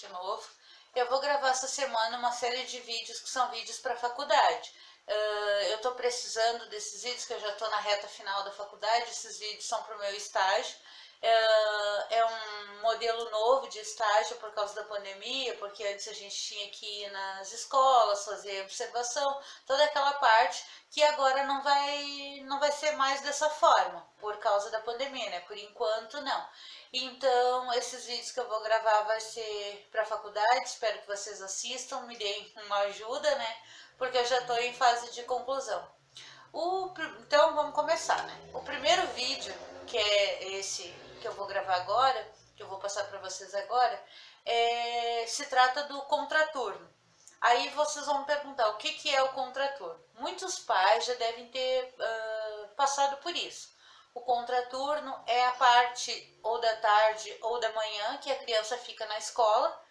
de novo. Eu vou gravar essa semana uma série de vídeos que são vídeos para faculdade. Eu estou precisando desses vídeos, que eu já estou na reta final da faculdade. Esses vídeos são para o meu estágio. É um modelo novo de estágio por causa da pandemia, porque antes a gente tinha que ir nas escolas, fazer observação, toda aquela parte que agora não vai ser mais dessa forma, por causa da pandemia, né? Por enquanto, não. Então, esses vídeos que eu vou gravar vai ser para a faculdade, espero que vocês assistam, me deem uma ajuda, né? Porque eu já estou em fase de conclusão. Então, vamos começar, né? O primeiro vídeo, que é esse que eu vou gravar agora, que eu vou passar para vocês agora, se trata do contraturno. Aí vocês vão me perguntar o que é o contraturno. Muitos pais já devem ter passado por isso. O contraturno é a parte ou da tarde ou da manhã que a criança fica na escola.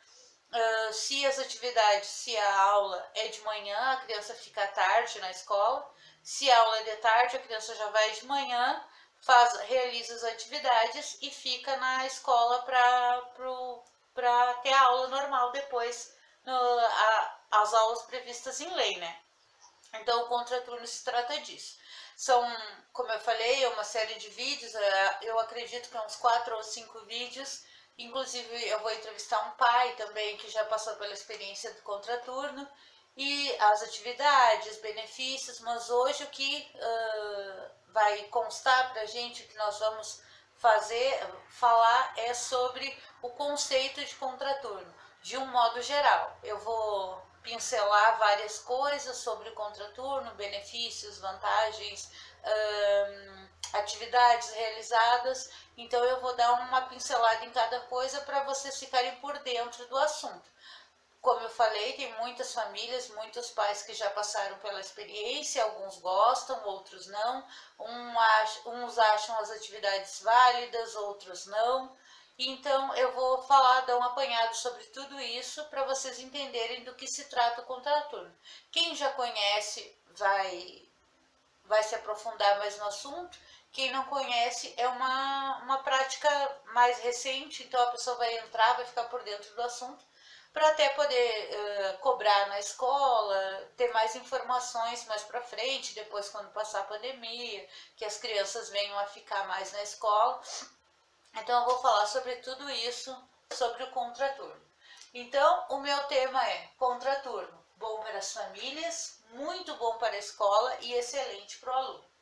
Se a aula é de manhã, a criança fica à tarde na escola. Se a aula é de tarde, a criança já vai de manhã, realiza as atividades e fica na escola para ter a aula normal depois, as aulas previstas em lei, né? Então, o contraturno se trata disso. São, como eu falei, uma série de vídeos, eu acredito que uns 4 ou 5 vídeos. Inclusive, eu vou entrevistar um pai também que já passou pela experiência do contraturno e as atividades, benefícios, mas hoje o que vai constar para a gente, o que nós vamos falar é sobre o conceito de contraturno, de um modo geral. Eu vou pincelar várias coisas sobre o contraturno, benefícios, vantagens, atividades realizadas. Então eu vou dar uma pincelada em cada coisa para vocês ficarem por dentro do assunto. Como eu falei, tem muitas famílias, muitos pais que já passaram pela experiência, alguns gostam, outros não. Uns acham as atividades válidas, outros não. Então eu vou dar um apanhado sobre tudo isso para vocês entenderem do que se trata o contraturno. Quem já conhece vai se aprofundar mais no assunto. Quem não conhece, é uma prática mais recente, então a pessoa vai entrar, vai ficar por dentro do assunto, para até poder cobrar na escola, ter mais informações mais para frente, depois quando passar a pandemia, que as crianças venham a ficar mais na escola. Então eu vou falar sobre tudo isso, sobre o contraturno. Então o meu tema é contraturno, bom para as famílias, muito bom para a escola e excelente para o aluno.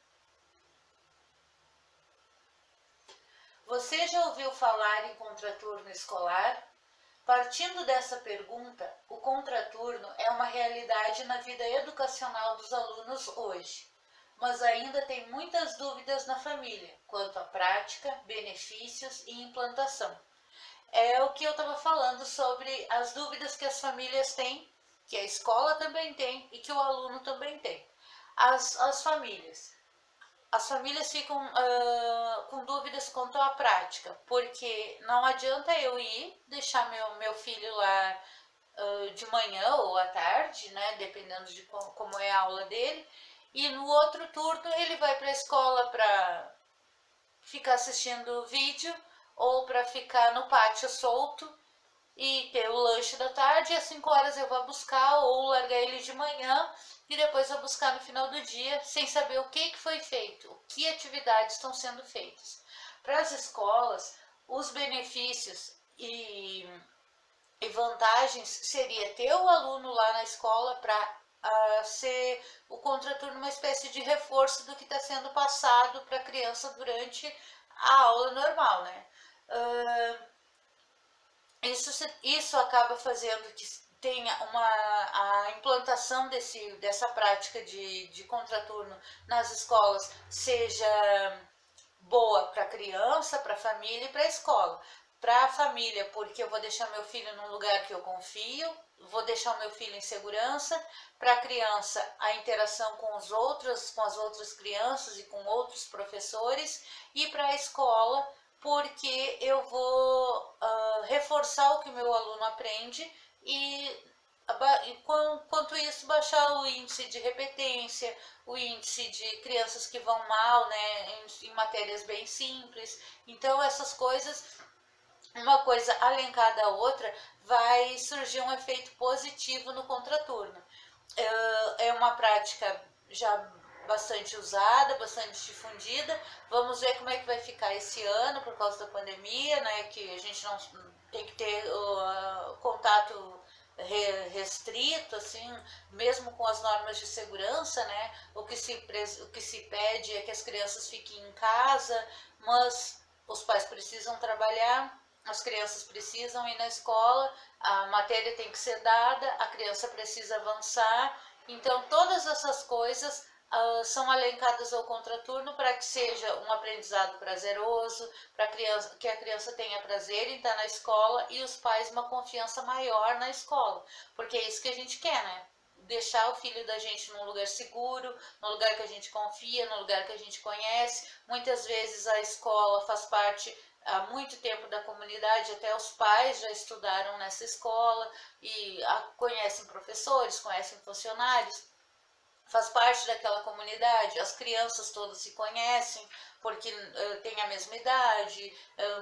Você já ouviu falar em contraturno escolar? Partindo dessa pergunta, o contraturno é uma realidade na vida educacional dos alunos hoje, mas ainda tem muitas dúvidas na família quanto à prática, benefícios e implantação. É o que eu estava falando sobre as dúvidas que as famílias têm, que a escola também tem e que o aluno também tem. As famílias ficam com dúvidas quanto à prática, porque não adianta eu ir deixar meu filho lá de manhã ou à tarde, né, dependendo de como é a aula dele, e no outro turno ele vai para a escola para ficar assistindo vídeo ou para ficar no pátio solto e ter o lanche da tarde, e às 5 horas eu vou buscar ou largar ele de manhã e depois vou buscar no final do dia, sem saber o que foi feito, que atividades estão sendo feitas. Para as escolas, os benefícios e vantagens seria ter o aluno lá na escola para ser o contraturno uma espécie de reforço do que está sendo passado para a criança durante a aula normal, né? Isso acaba fazendo que tenha a implantação dessa prática de contraturno nas escolas seja boa para a criança, para a família e para a escola. Para a família, porque eu vou deixar meu filho num lugar que eu confio, vou deixar o meu filho em segurança. Para a criança, a interação com as outras crianças e com outros professores. E para a escola, porque eu vou reforçar o que o meu aluno aprende e, enquanto isso, baixar o índice de repetência, o índice de crianças que vão mal, né, em matérias bem simples. Então, essas coisas uma coisa alencada à outra, vai surgir um efeito positivo no contraturno. É uma prática já bastante usada, bastante difundida. Vamos ver como é que vai ficar esse ano por causa da pandemia, né? Que a gente não tem que ter contato restrito, assim, mesmo com as normas de segurança, né? O que se pede é que as crianças fiquem em casa, mas os pais precisam trabalhar, as crianças precisam ir na escola, a matéria tem que ser dada, a criança precisa avançar. Então, todas essas coisas são alencadas ao contraturno para que seja um aprendizado prazeroso, para que a criança tenha prazer em estar na escola e os pais uma confiança maior na escola, porque é isso que a gente quer, né? Deixar o filho da gente num lugar seguro, num lugar que a gente confia, num lugar que a gente conhece. Muitas vezes a escola faz parte há muito tempo da comunidade, até os pais já estudaram nessa escola e conhecem professores, conhecem funcionários, faz parte daquela comunidade, as crianças todas se conhecem porque têm a mesma idade,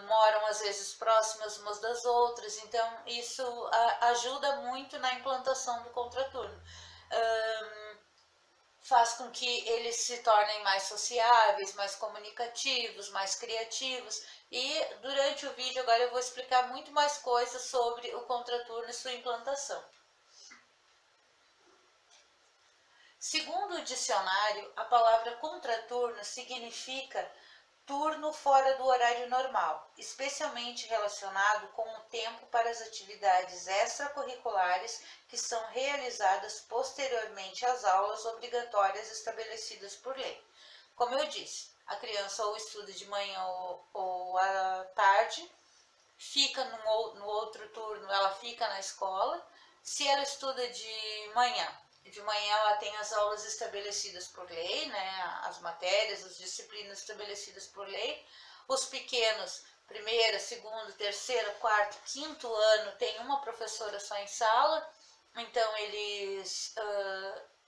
moram às vezes próximas umas das outras, então isso ajuda muito na implantação do contraturno. Faz com que eles se tornem mais sociáveis, mais comunicativos, mais criativos. E durante o vídeo agora eu vou explicar muito mais coisas sobre o contraturno e sua implantação. Segundo o dicionário, a palavra contraturno significa turno fora do horário normal, especialmente relacionado com o tempo para as atividades extracurriculares que são realizadas posteriormente às aulas obrigatórias estabelecidas por lei. Como eu disse, a criança ou estuda de manhã ou à tarde, fica no outro turno, ela fica na escola. Se ela estuda de manhã ela tem as aulas estabelecidas por lei, né? As matérias, as disciplinas estabelecidas por lei. Os pequenos, primeira, segunda, terceira, quarto, quinto ano, tem uma professora só em sala, então eles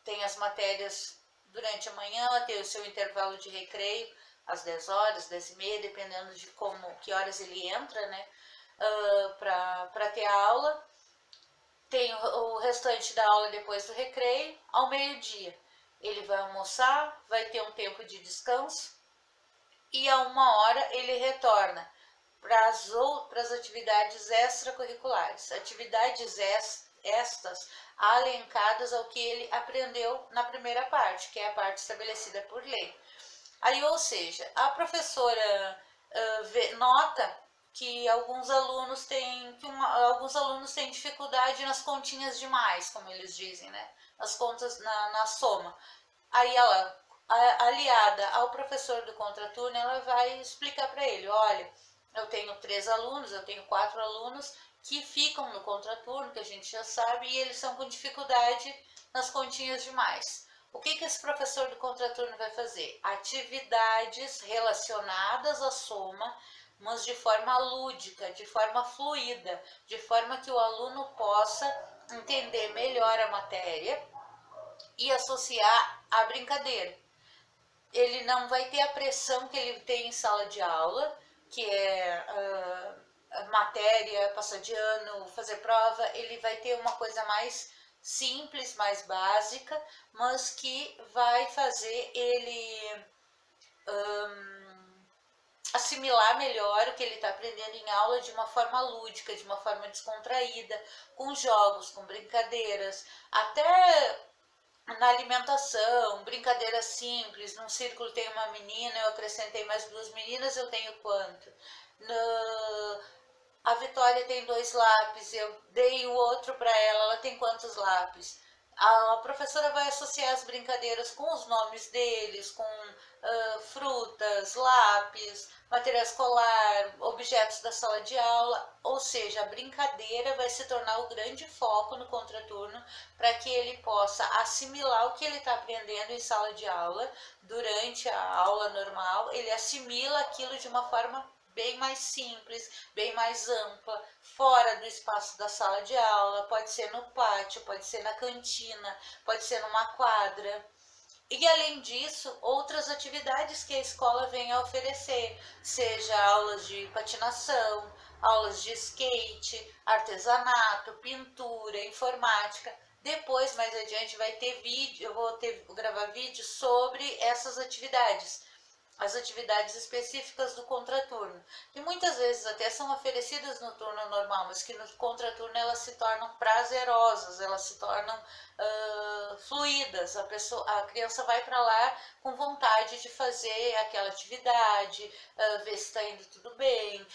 têm as matérias durante a manhã, tem o seu intervalo de recreio às 10 horas, 10 e meia, dependendo de que horas ele entra, né? Para ter a aula. Tem o restante da aula depois do recreio, ao meio-dia. Ele vai almoçar, vai ter um tempo de descanso e a 1 hora ele retorna para as atividades extracurriculares. Atividades estas alencadas ao que ele aprendeu na primeira parte, que é a parte estabelecida por lei. Aí, ou seja, a professora nota que alguns alunos têm dificuldade nas continhas de mais, como eles dizem, né? Nas contas na soma. Aí ela, aliada ao professor do contraturno, ela vai explicar para ele, olha, eu tenho 3 alunos, eu tenho 4 alunos que ficam no contraturno, que a gente já sabe, e eles são com dificuldade nas continhas de mais. O que esse professor do contraturno vai fazer? Atividades relacionadas à soma, mas de forma lúdica, de forma fluida, de forma que o aluno possa entender melhor a matéria e associar à brincadeira. Ele não vai ter a pressão que ele tem em sala de aula, que é matéria, passar de ano, fazer prova. Ele vai ter uma coisa mais simples, mais básica, mas que vai fazer ele assimilar melhor o que ele está aprendendo em aula de uma forma lúdica, de uma forma descontraída, com jogos, com brincadeiras, até na alimentação, brincadeiras simples. Num círculo tem uma menina, eu acrescentei mais 2 meninas, eu tenho quanto? A Vitória tem 2 lápis, eu dei o outro para ela tem quantos lápis? A professora vai associar as brincadeiras com os nomes deles, com frutas, lápis, material escolar, objetos da sala de aula, ou seja, a brincadeira vai se tornar o grande foco no contraturno para que ele possa assimilar o que ele está aprendendo em sala de aula. Durante a aula normal, ele assimila aquilo de uma forma bem mais simples, bem mais ampla, fora do espaço da sala de aula, pode ser no pátio, pode ser na cantina, pode ser numa quadra. E além disso, outras atividades que a escola vem a oferecer, seja aulas de patinação, aulas de skate, artesanato, pintura, informática. Depois, mais adiante, vai ter vídeo, eu vou gravar vídeo sobre essas atividades, as atividades específicas do contraturno, que muitas vezes até são oferecidas no turno normal, mas que no contraturno elas se tornam prazerosas, elas se tornam fluídas. A criança vai para lá com vontade de fazer aquela atividade, ver se está indo tudo bem,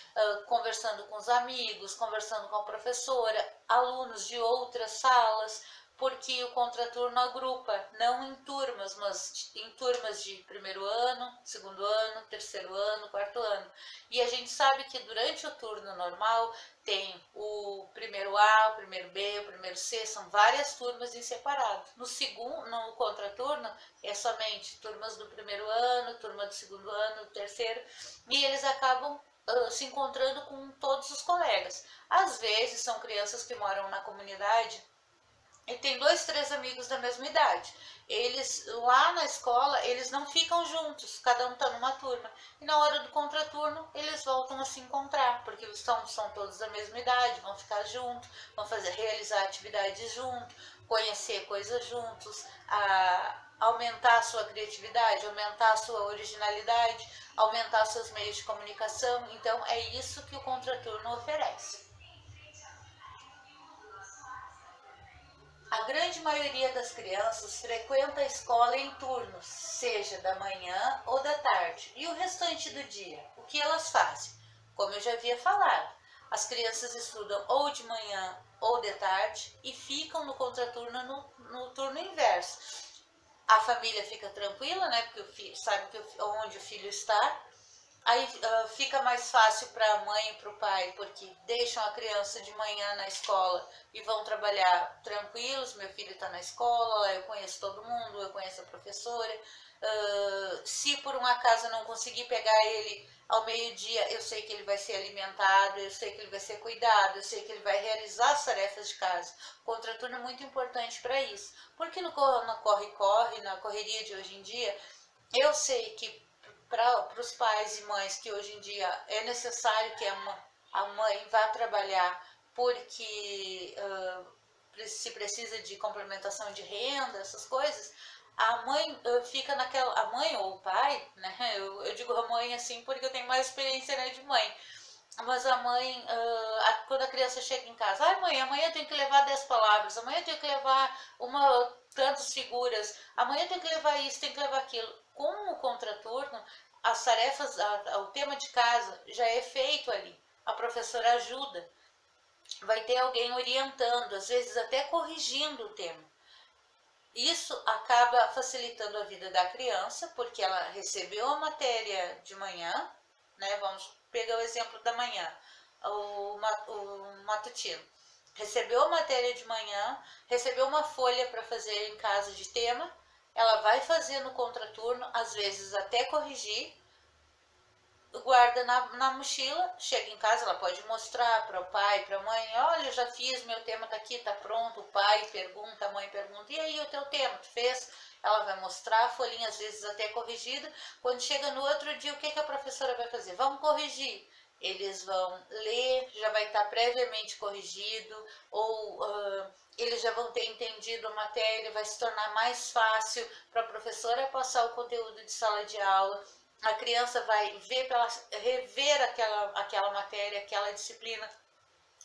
conversando com os amigos, conversando com a professora, alunos de outras salas, porque o contraturno agrupa, não em turmas, mas em turmas de primeiro ano, segundo ano, terceiro ano, quarto ano. E a gente sabe que durante o turno normal tem o primeiro A, o primeiro B, o primeiro C, são várias turmas em separado. No contraturno é somente turmas do primeiro ano, turma do segundo ano, do terceiro, e eles acabam se encontrando com todos os colegas. Às vezes são crianças que moram na comunidade e tem 2, 3 amigos da mesma idade. Eles, lá na escola, eles não ficam juntos, cada um está numa turma. E na hora do contraturno, eles voltam a se encontrar, porque são todos da mesma idade, vão ficar juntos, vão realizar atividades juntos, conhecer coisas juntos, aumentar a sua criatividade, aumentar a sua originalidade, aumentar seus meios de comunicação. Então, é isso que o contraturno oferece. A grande maioria das crianças frequenta a escola em turnos, seja da manhã ou da tarde. E o restante do dia, o que elas fazem? Como eu já havia falado, as crianças estudam ou de manhã ou de tarde e ficam no contraturno no turno inverso. A família fica tranquila, né? Porque o filho sabe onde o filho está. Aí fica mais fácil para a mãe e para o pai, porque deixam a criança de manhã na escola e vão trabalhar tranquilos. Meu filho está na escola, eu conheço todo mundo, eu conheço a professora. Se por um acaso não conseguir pegar ele ao meio-dia, eu sei que ele vai ser alimentado, eu sei que ele vai ser cuidado, eu sei que ele vai realizar as tarefas de casa. O contraturno é muito importante para isso, porque no corre-corre, na correria de hoje em dia, eu sei que para os pais e mães que hoje em dia é necessário que a mãe vá trabalhar porque se precisa de complementação de renda, essas coisas, a mãe fica naquela, a mãe ou o pai, né? Eu digo a mãe assim porque eu tenho mais experiência, né, de mãe. Mas a mãe, quando a criança chega em casa, ai mãe, amanhã eu tenho que levar 10 palavras, amanhã eu tenho que levar tantas figuras, amanhã eu tenho que levar isso, tenho que levar aquilo. Com o contraturno, as tarefas, o tema de casa já é feito ali. A professora ajuda, vai ter alguém orientando, às vezes até corrigindo o tema. Isso acaba facilitando a vida da criança, porque ela recebeu a matéria de manhã, né? Vamos pegar o exemplo da manhã, o matutino. Recebeu a matéria de manhã, recebeu uma folha para fazer em casa de tema, ela vai fazer no contraturno, às vezes até corrigir, guarda na mochila, chega em casa, ela pode mostrar para o pai, para a mãe, olha, eu já fiz, meu tema tá aqui, tá pronto, o pai pergunta, a mãe pergunta, e aí o teu tema, tu fez? Ela vai mostrar a folhinha, às vezes até corrigida. Quando chega no outro dia, o que a professora vai fazer? Vamos corrigir. Eles vão ler, já vai estar previamente corrigido, ou eles já vão ter entendido a matéria, vai se tornar mais fácil para a professora passar o conteúdo de sala de aula. A criança vai rever aquela matéria, aquela disciplina,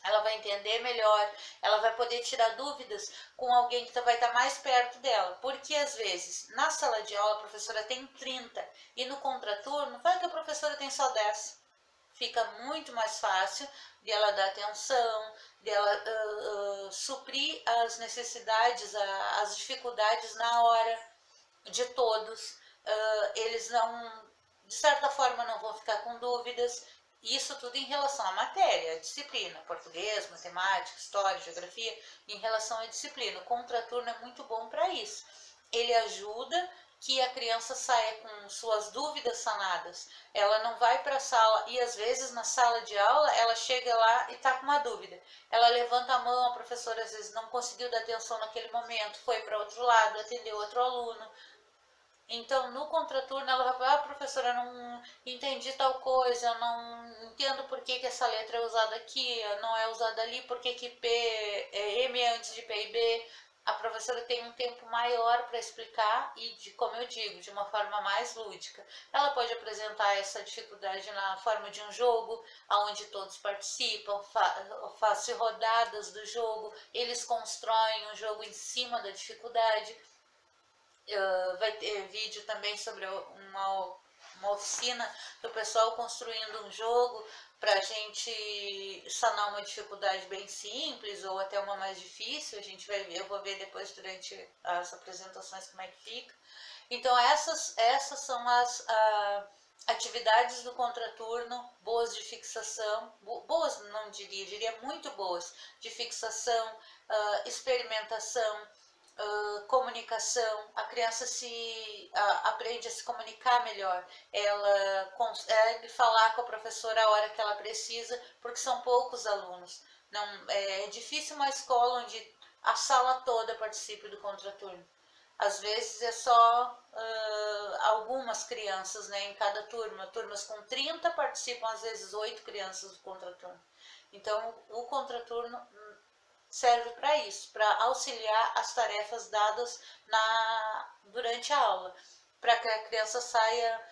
ela vai entender melhor, ela vai poder tirar dúvidas com alguém que vai estar mais perto dela. Porque às vezes, na sala de aula, a professora tem 30 e no contraturno, vai que a professora tem só 10. Fica muito mais fácil de ela dar atenção, de ela suprir as necessidades, as dificuldades na hora de todos. Eles não, de certa forma, não vão ficar com dúvidas. Isso tudo em relação à matéria, à disciplina, português, matemática, história, geografia, em relação à disciplina. O contraturno é muito bom para isso. Ele ajuda que a criança saia com suas dúvidas sanadas. Ela não vai para a sala e às vezes na sala de aula ela chega lá e está com uma dúvida. Ela levanta a mão, a professora às vezes não conseguiu dar atenção naquele momento, foi para outro lado, atendeu outro aluno. Então, no contraturno, ela vai falar, professora, eu não entendi tal coisa, eu não entendo por que essa letra é usada aqui, não é usada ali, por que M é antes de P e B. A professora tem um tempo maior para explicar e, como eu digo, de uma forma mais lúdica. Ela pode apresentar essa dificuldade na forma de um jogo, onde todos participam, faz rodadas do jogo, eles constroem um jogo em cima da dificuldade. Vai ter vídeo também sobre uma oficina do pessoal construindo um jogo para a gente sanar uma dificuldade bem simples ou até uma mais difícil. A gente vai ver, eu vou ver depois durante as apresentações como é que fica. Então essas são as atividades do contraturno, boas de fixação, boas não diria muito boas, de fixação, experimentação, comunicação. A criança aprende a se comunicar melhor, ela consegue falar com a professora a hora que ela precisa, porque são poucos alunos. Não, é difícil uma escola onde a sala toda participe do contraturno. Às vezes é só algumas crianças, né, em cada turma. Turmas com 30 participam, às vezes 8 crianças do contraturno. Então, o contraturno serve para isso, para auxiliar as tarefas dadas durante a aula, para que a criança saia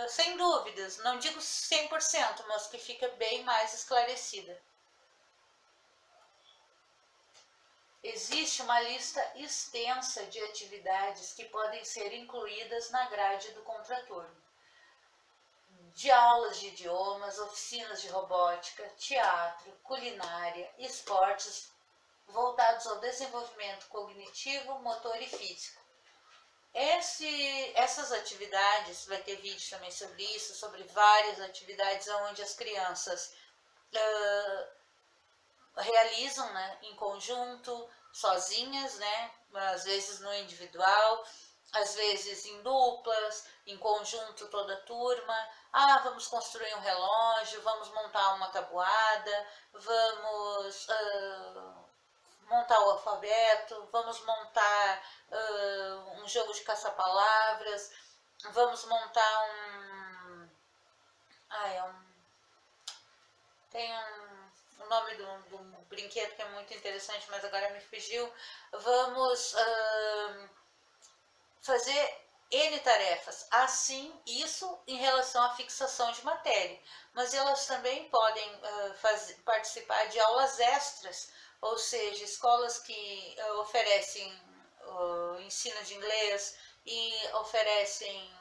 sem dúvidas, não digo 100%, mas que fica bem mais esclarecida. Existe uma lista extensa de atividades que podem ser incluídas na grade do contraturno. De aulas de idiomas, oficinas de robótica, teatro, culinária, esportes voltados ao desenvolvimento cognitivo, motor e físico. Essas atividades, vai ter vídeo também sobre isso, sobre várias atividades onde as crianças realizam, né, em conjunto, sozinhas, né, às vezes no individual, às vezes em duplas, em conjunto toda a turma. Vamos construir um relógio, vamos montar uma tabuada, vamos montar o alfabeto, vamos montar um jogo de caça-palavras, vamos montar tem o nome do brinquedo que é muito interessante, mas agora me fugiu. Vamos fazer N tarefas. Assim, isso em relação à fixação de matéria. Mas elas também podem participar de aulas extras, ou seja, escolas que oferecem ensino de inglês e oferecem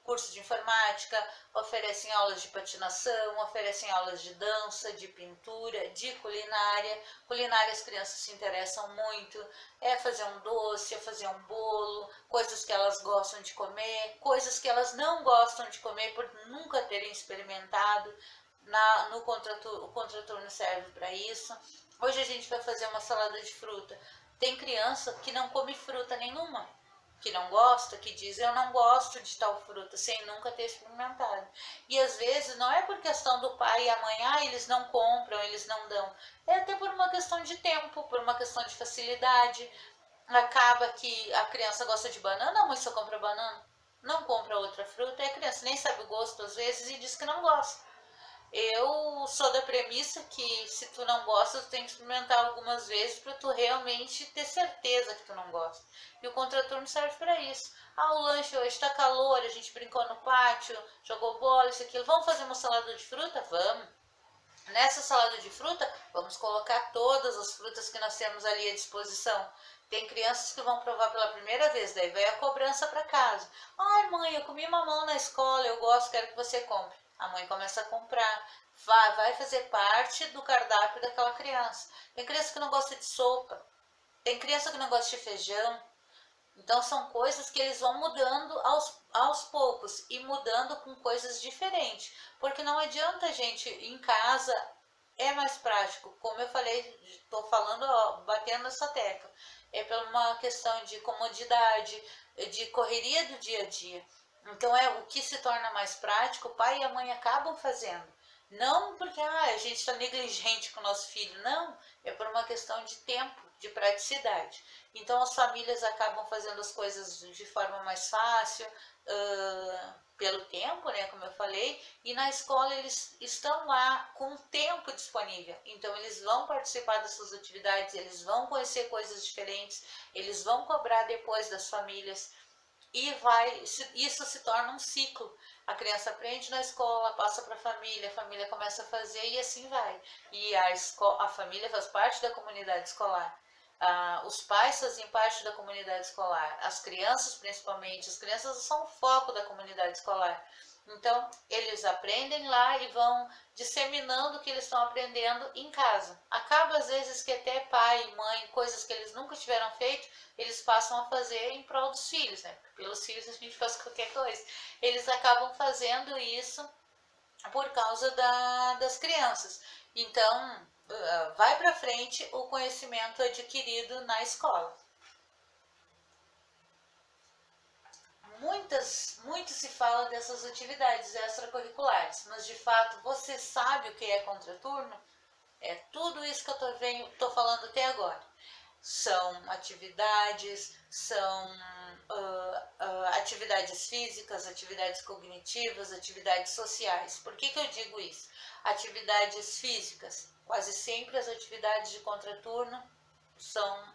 curso de informática, oferecem aulas de patinação, oferecem aulas de dança, de pintura, de culinária. Culinária as crianças se interessam muito, é fazer um doce, é fazer um bolo, coisas que elas gostam de comer, coisas que elas não gostam de comer por nunca terem experimentado. O contraturno serve para isso. Hoje a gente vai fazer uma salada de fruta. Tem criança que não come fruta nenhuma, que não gosta, que diz eu não gosto de tal fruta, sem nunca ter experimentado. E às vezes não é por questão do pai e a mãe, eles não compram, eles não dão. É até por uma questão de tempo, por uma questão de facilidade. Acaba que a criança gosta de banana, a mãe só compra banana, não compra outra fruta, e a criança nem sabe o gosto às vezes e diz que não gosta. Eu sou da premissa que se tu não gosta, tu tem que experimentar algumas vezes para tu realmente ter certeza que tu não gosta. E o contraturno serve para isso. O lanche hoje está calor, a gente brincou no pátio, jogou bola, isso, aquilo. Vamos fazer uma salada de fruta? Vamos. Nessa salada de fruta, vamos colocar todas as frutas que nós temos ali à disposição. Tem crianças que vão provar pela primeira vez, daí vai a cobrança para casa. Ai, mãe, eu comi mamão na escola, eu gosto, quero que você compre. A mãe começa a comprar, vai fazer parte do cardápio daquela criança. Tem criança que não gosta de sopa, tem criança que não gosta de feijão. Então são coisas que eles vão mudando aos poucos e mudando com coisas diferentes. Porque não adianta a gente em casa, é mais prático. Como eu falei, estou falando, batendo nessa tecla. É por uma questão de comodidade, de correria do dia a dia. Então o que se torna mais prático, o pai e a mãe acabam fazendo. Não porque a gente está negligente com o nosso filho, não, é por uma questão de tempo, de praticidade. Então as famílias acabam fazendo as coisas de forma mais fácil, pelo tempo, né, como eu falei, e na escola eles estão lá com o tempo disponível. Então eles vão participar das suas atividades, eles vão conhecer coisas diferentes, eles vão cobrar depois das famílias e isso se torna um ciclo. A criança aprende na escola, passa para a família começa a fazer e assim vai. E a família faz parte da comunidade escolar. Os pais fazem parte da comunidade escolar, as crianças principalmente, as crianças são o foco da comunidade escolar. Então, eles aprendem lá e vão disseminando o que eles estão aprendendo em casa. Acaba às vezes que até pai e mãe, coisas que eles nunca tiveram feito, eles passam a fazer em prol dos filhos, né? Pelos filhos a gente faz qualquer coisa. Eles acabam fazendo isso por causa das crianças. Então, vai para frente o conhecimento adquirido na escola. Muito se fala dessas atividades extracurriculares, mas de fato você sabe o que é contraturno? É tudo isso que eu tô falando até agora. São atividades, são atividades físicas, atividades cognitivas, atividades sociais. Por que eu digo isso? Atividades físicas, quase sempre as atividades de contraturno são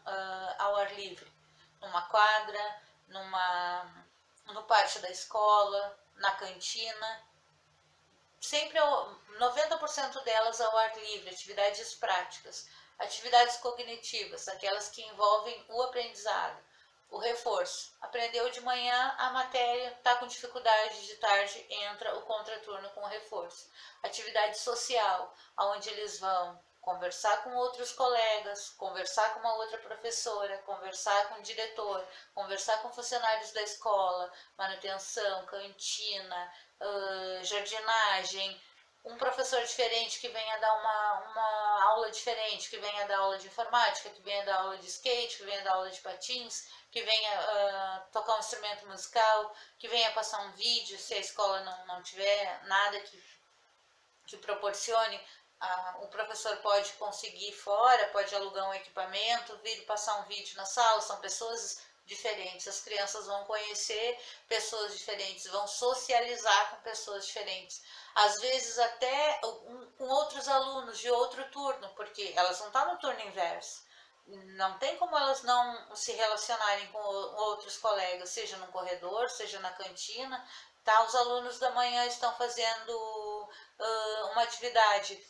ao ar livre, numa quadra, no pátio da escola, na cantina, sempre 90% delas ao ar livre, atividades práticas. Atividades cognitivas, aquelas que envolvem o aprendizado, o reforço. Aprendeu de manhã a matéria, está com dificuldade de tarde, entra o contraturno com o reforço. Atividade social, onde eles vão conversar com outros colegas, conversar com uma outra professora, conversar com o diretor, conversar com funcionários da escola, manutenção, cantina, jardinagem, um professor diferente que venha dar uma aula diferente, que venha dar aula de informática, que venha dar aula de skate, que venha dar aula de patins, que venha tocar um instrumento musical, que venha passar um vídeo, se a escola não tiver nada que proporcione, o professor pode conseguir fora, pode alugar um equipamento, vir passar um vídeo na sala, são pessoas diferentes, as crianças vão conhecer pessoas diferentes, vão socializar com pessoas diferentes, às vezes até com outros alunos de outro turno, porque elas não estão no turno inverso, não tem como elas não se relacionarem com outros colegas, seja no corredor, seja na cantina, tá? Os alunos da manhã estão fazendo uma atividade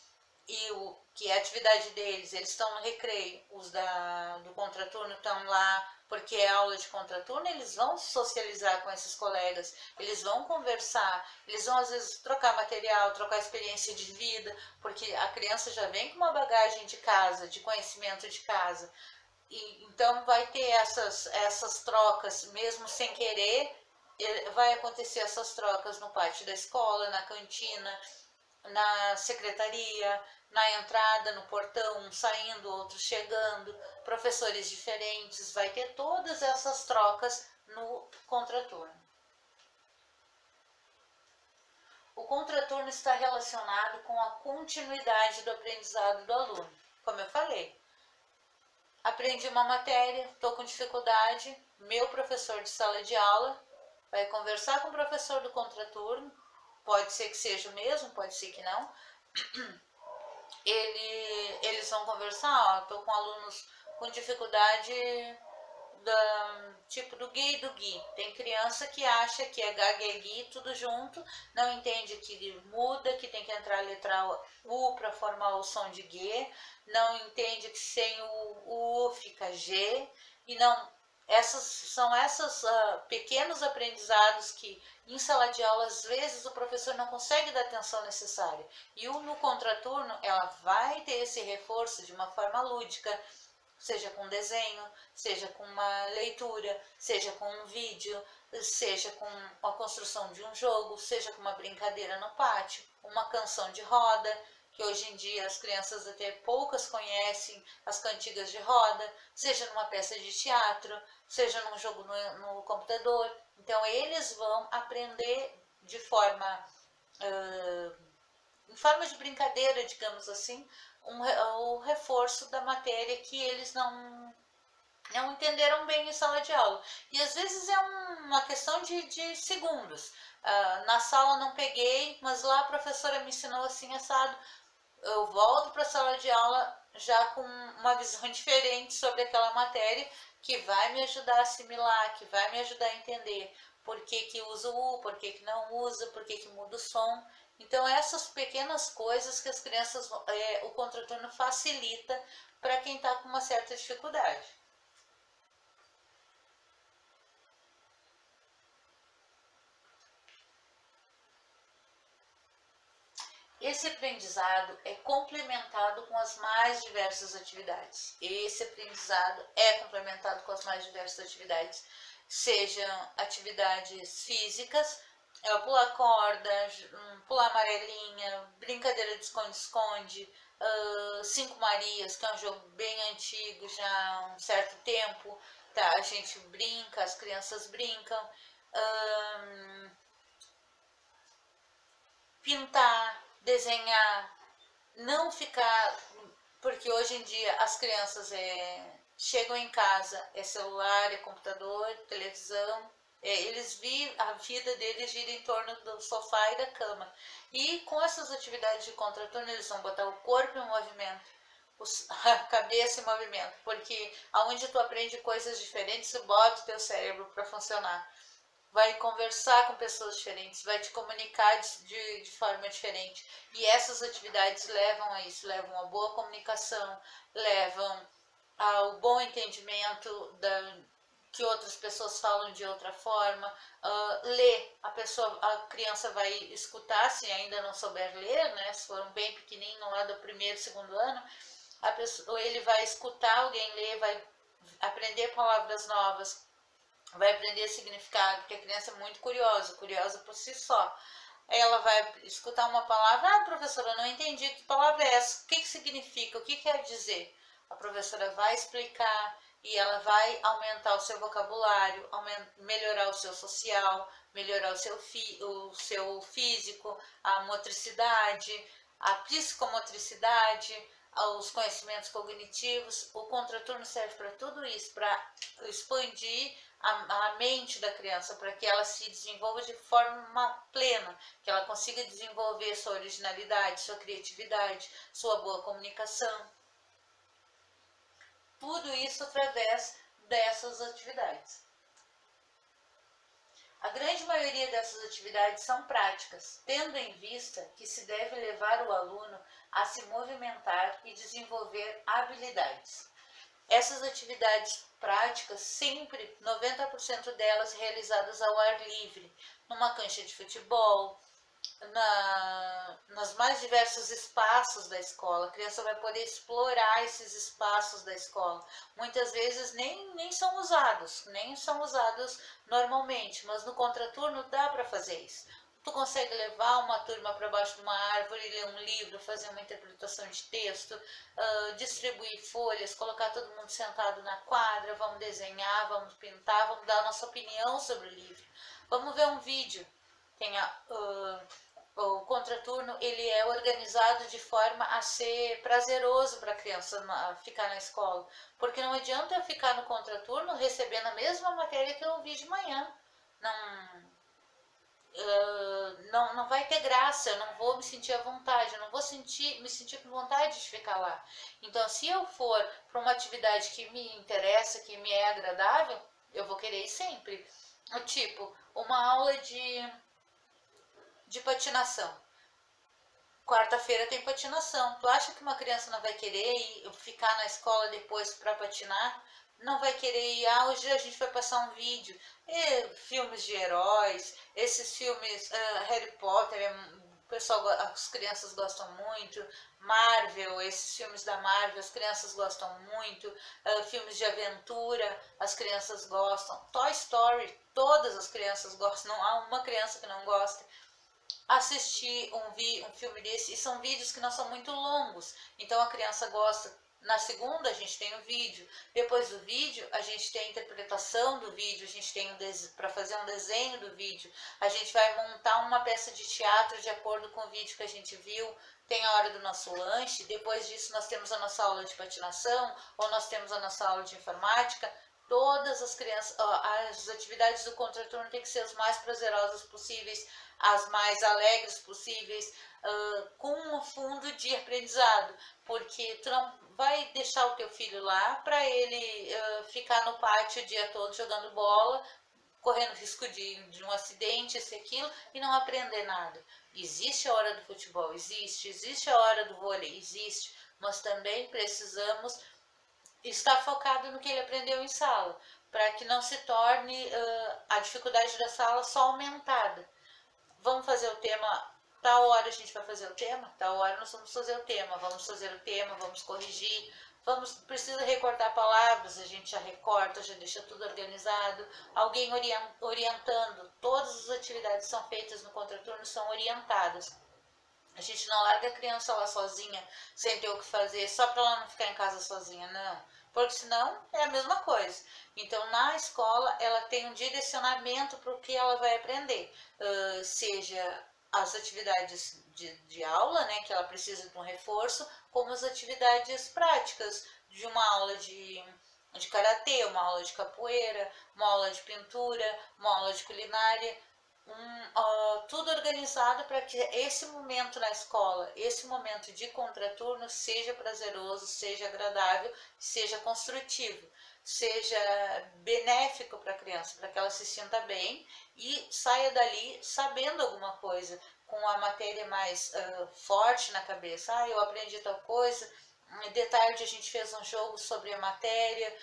e o que é a atividade deles, eles estão no recreio, os do contraturno estão lá porque é aula de contraturno, eles vão socializar com esses colegas, eles vão conversar, eles vão às vezes trocar material, trocar experiência de vida, porque a criança já vem com uma bagagem de casa, de conhecimento de casa, e então vai ter essas trocas, mesmo sem querer, vai acontecer essas trocas no pátio da escola, na cantina, na secretaria, na entrada, no portão, um saindo, outro chegando, professores diferentes, vai ter todas essas trocas no contraturno. O contraturno está relacionado com a continuidade do aprendizado do aluno. Como eu falei, aprendi uma matéria, estou com dificuldade, meu professor de sala de aula vai conversar com o professor do contraturno, pode ser que seja o mesmo, pode ser que não, eles vão conversar, estou com alunos com dificuldade tipo do Gui e do Gui. Tem criança que acha que é Gui tudo junto, não entende que muda, que tem que entrar a letra U para formar o som de G, não entende que sem o U fica G, e não. São esses pequenos aprendizados que em sala de aula às vezes o professor não consegue dar atenção necessária. E no contraturno ela vai ter esse reforço de uma forma lúdica, seja com desenho, seja com uma leitura, seja com um vídeo, seja com a construção de um jogo, seja com uma brincadeira no pátio, uma canção de roda, que hoje em dia as crianças até poucas conhecem as cantigas de roda, seja numa peça de teatro, seja num jogo no computador. Então eles vão aprender de forma em forma de brincadeira, digamos assim, o reforço da matéria que eles não entenderam bem em sala de aula. E às vezes é uma questão de segundos. Na sala não peguei, mas lá a professora me ensinou assim, assado. Eu volto para a sala de aula já com uma visão diferente sobre aquela matéria, que vai me ajudar a assimilar, que vai me ajudar a entender por que usa o U, por que não usa, por que muda o som. Então essas pequenas coisas que as crianças, o contraturno facilita para quem está com uma certa dificuldade. Esse aprendizado é complementado com as mais diversas atividades. Esse aprendizado é complementado com as mais diversas atividades, sejam atividades físicas, pular corda, pular amarelinha, brincadeira de esconde-esconde, Cinco Marias, que é um jogo bem antigo, já há um certo tempo, tá? A gente brinca, as crianças brincam, pintar, desenhar, não ficar, porque hoje em dia as crianças chegam em casa, é celular, é computador, televisão, a vida deles gira em torno do sofá e da cama. E com essas atividades de contraturno eles vão botar o corpo em movimento, a cabeça em movimento, porque aonde tu aprende coisas diferentes, tu bota o teu cérebro para funcionar. Vai conversar com pessoas diferentes, vai te comunicar de forma diferente. E essas atividades levam a isso, levam a boa comunicação, levam ao bom entendimento que outras pessoas falam de outra forma. Ler, a criança vai escutar, se ainda não souber ler, né? Se for um bem pequenininho lá do primeiro, segundo ano, ele vai escutar alguém ler, vai aprender palavras novas, vai aprender significado, porque a criança é muito curiosa por si só. Ela vai escutar uma palavra, professora, eu não entendi, que palavra é essa? O que significa? O que quer dizer? A professora vai explicar e ela vai aumentar o seu vocabulário, melhorar o seu social, melhorar o seu físico, a motricidade, a psicomotricidade, os conhecimentos cognitivos. O contraturno serve para tudo isso, para expandir a mente da criança, para que ela se desenvolva de forma plena, que ela consiga desenvolver sua originalidade, sua criatividade, sua boa comunicação. Tudo isso através dessas atividades. A grande maioria dessas atividades são práticas, tendo em vista que se deve levar o aluno a se movimentar e desenvolver habilidades. Essas atividades práticas, sempre 90% delas realizadas ao ar livre, numa cancha de futebol, nas mais diversos espaços da escola. A criança vai poder explorar esses espaços da escola. Muitas vezes nem são usados normalmente, mas no contraturno dá para fazer isso. Tu consegue levar uma turma para baixo de uma árvore, ler um livro, fazer uma interpretação de texto, distribuir folhas, colocar todo mundo sentado na quadra, vamos desenhar, vamos pintar, vamos dar a nossa opinião sobre o livro. Vamos ver um vídeo. O contraturno, ele é organizado de forma a ser prazeroso para a criança ficar na escola. Porque não adianta eu ficar no contraturno recebendo a mesma matéria que eu vi de manhã. Não vai ter graça, eu não vou me sentir à vontade, eu não vou me sentir com vontade de ficar lá. Então, se eu for para uma atividade que me interessa, que me é agradável, eu vou querer ir sempre. Tipo, uma aula de patinação. Quarta-feira tem patinação. Tu acha que uma criança não vai querer ficar na escola depois para patinar? Não vai querer ir, hoje a gente vai passar um vídeo. Filmes de heróis, esses filmes, Harry Potter, as crianças gostam muito. Marvel, esses filmes da Marvel, as crianças gostam muito. Filmes de aventura, as crianças gostam. Toy Story, todas as crianças gostam, não há uma criança que não gosta. Assistir um filme desse, e são vídeos que não são muito longos, então a criança gosta. Na segunda a gente tem o vídeo, depois do vídeo a gente tem a interpretação do vídeo, a gente tem para fazer um desenho do vídeo, a gente vai montar uma peça de teatro de acordo com o vídeo que a gente viu, tem a hora do nosso lanche, depois disso nós temos a nossa aula de patinação, ou nós temos a nossa aula de informática. Todas as crianças, as atividades do contraturno têm que ser as mais prazerosas possíveis, as mais alegres possíveis, com um fundo de aprendizado, porque tu não vai deixar o teu filho lá para ele ficar no pátio o dia todo jogando bola, correndo risco de um acidente, esse aquilo, e não aprender nada. Existe a hora do futebol, existe a hora do vôlei, existe, mas também precisamos estar focado no que ele aprendeu em sala, para que não se torne a dificuldade da sala só aumentada. Vamos fazer o tema, tal hora a gente vai fazer o tema, tal hora nós vamos fazer o tema, vamos corrigir, precisa recortar palavras, a gente já recorta, já deixa tudo organizado, alguém orientando, todas as atividades que são feitas no contraturno são orientadas. A gente não larga a criança lá sozinha, sem ter o que fazer, só para ela não ficar em casa sozinha, não. Porque senão é a mesma coisa. Então, na escola, ela tem um direcionamento para o que ela vai aprender. Seja as atividades de aula, né, que ela precisa de um reforço, como as atividades práticas, de uma aula de karatê, uma aula de capoeira, uma aula de pintura, uma aula de culinária. Tudo organizado para que esse momento na escola, esse momento de contraturno seja prazeroso, seja agradável, seja construtivo, seja benéfico para a criança, para que ela se sinta bem e saia dali sabendo alguma coisa, com a matéria mais forte na cabeça. Eu aprendi tal coisa. De tarde a gente fez um jogo sobre a matéria,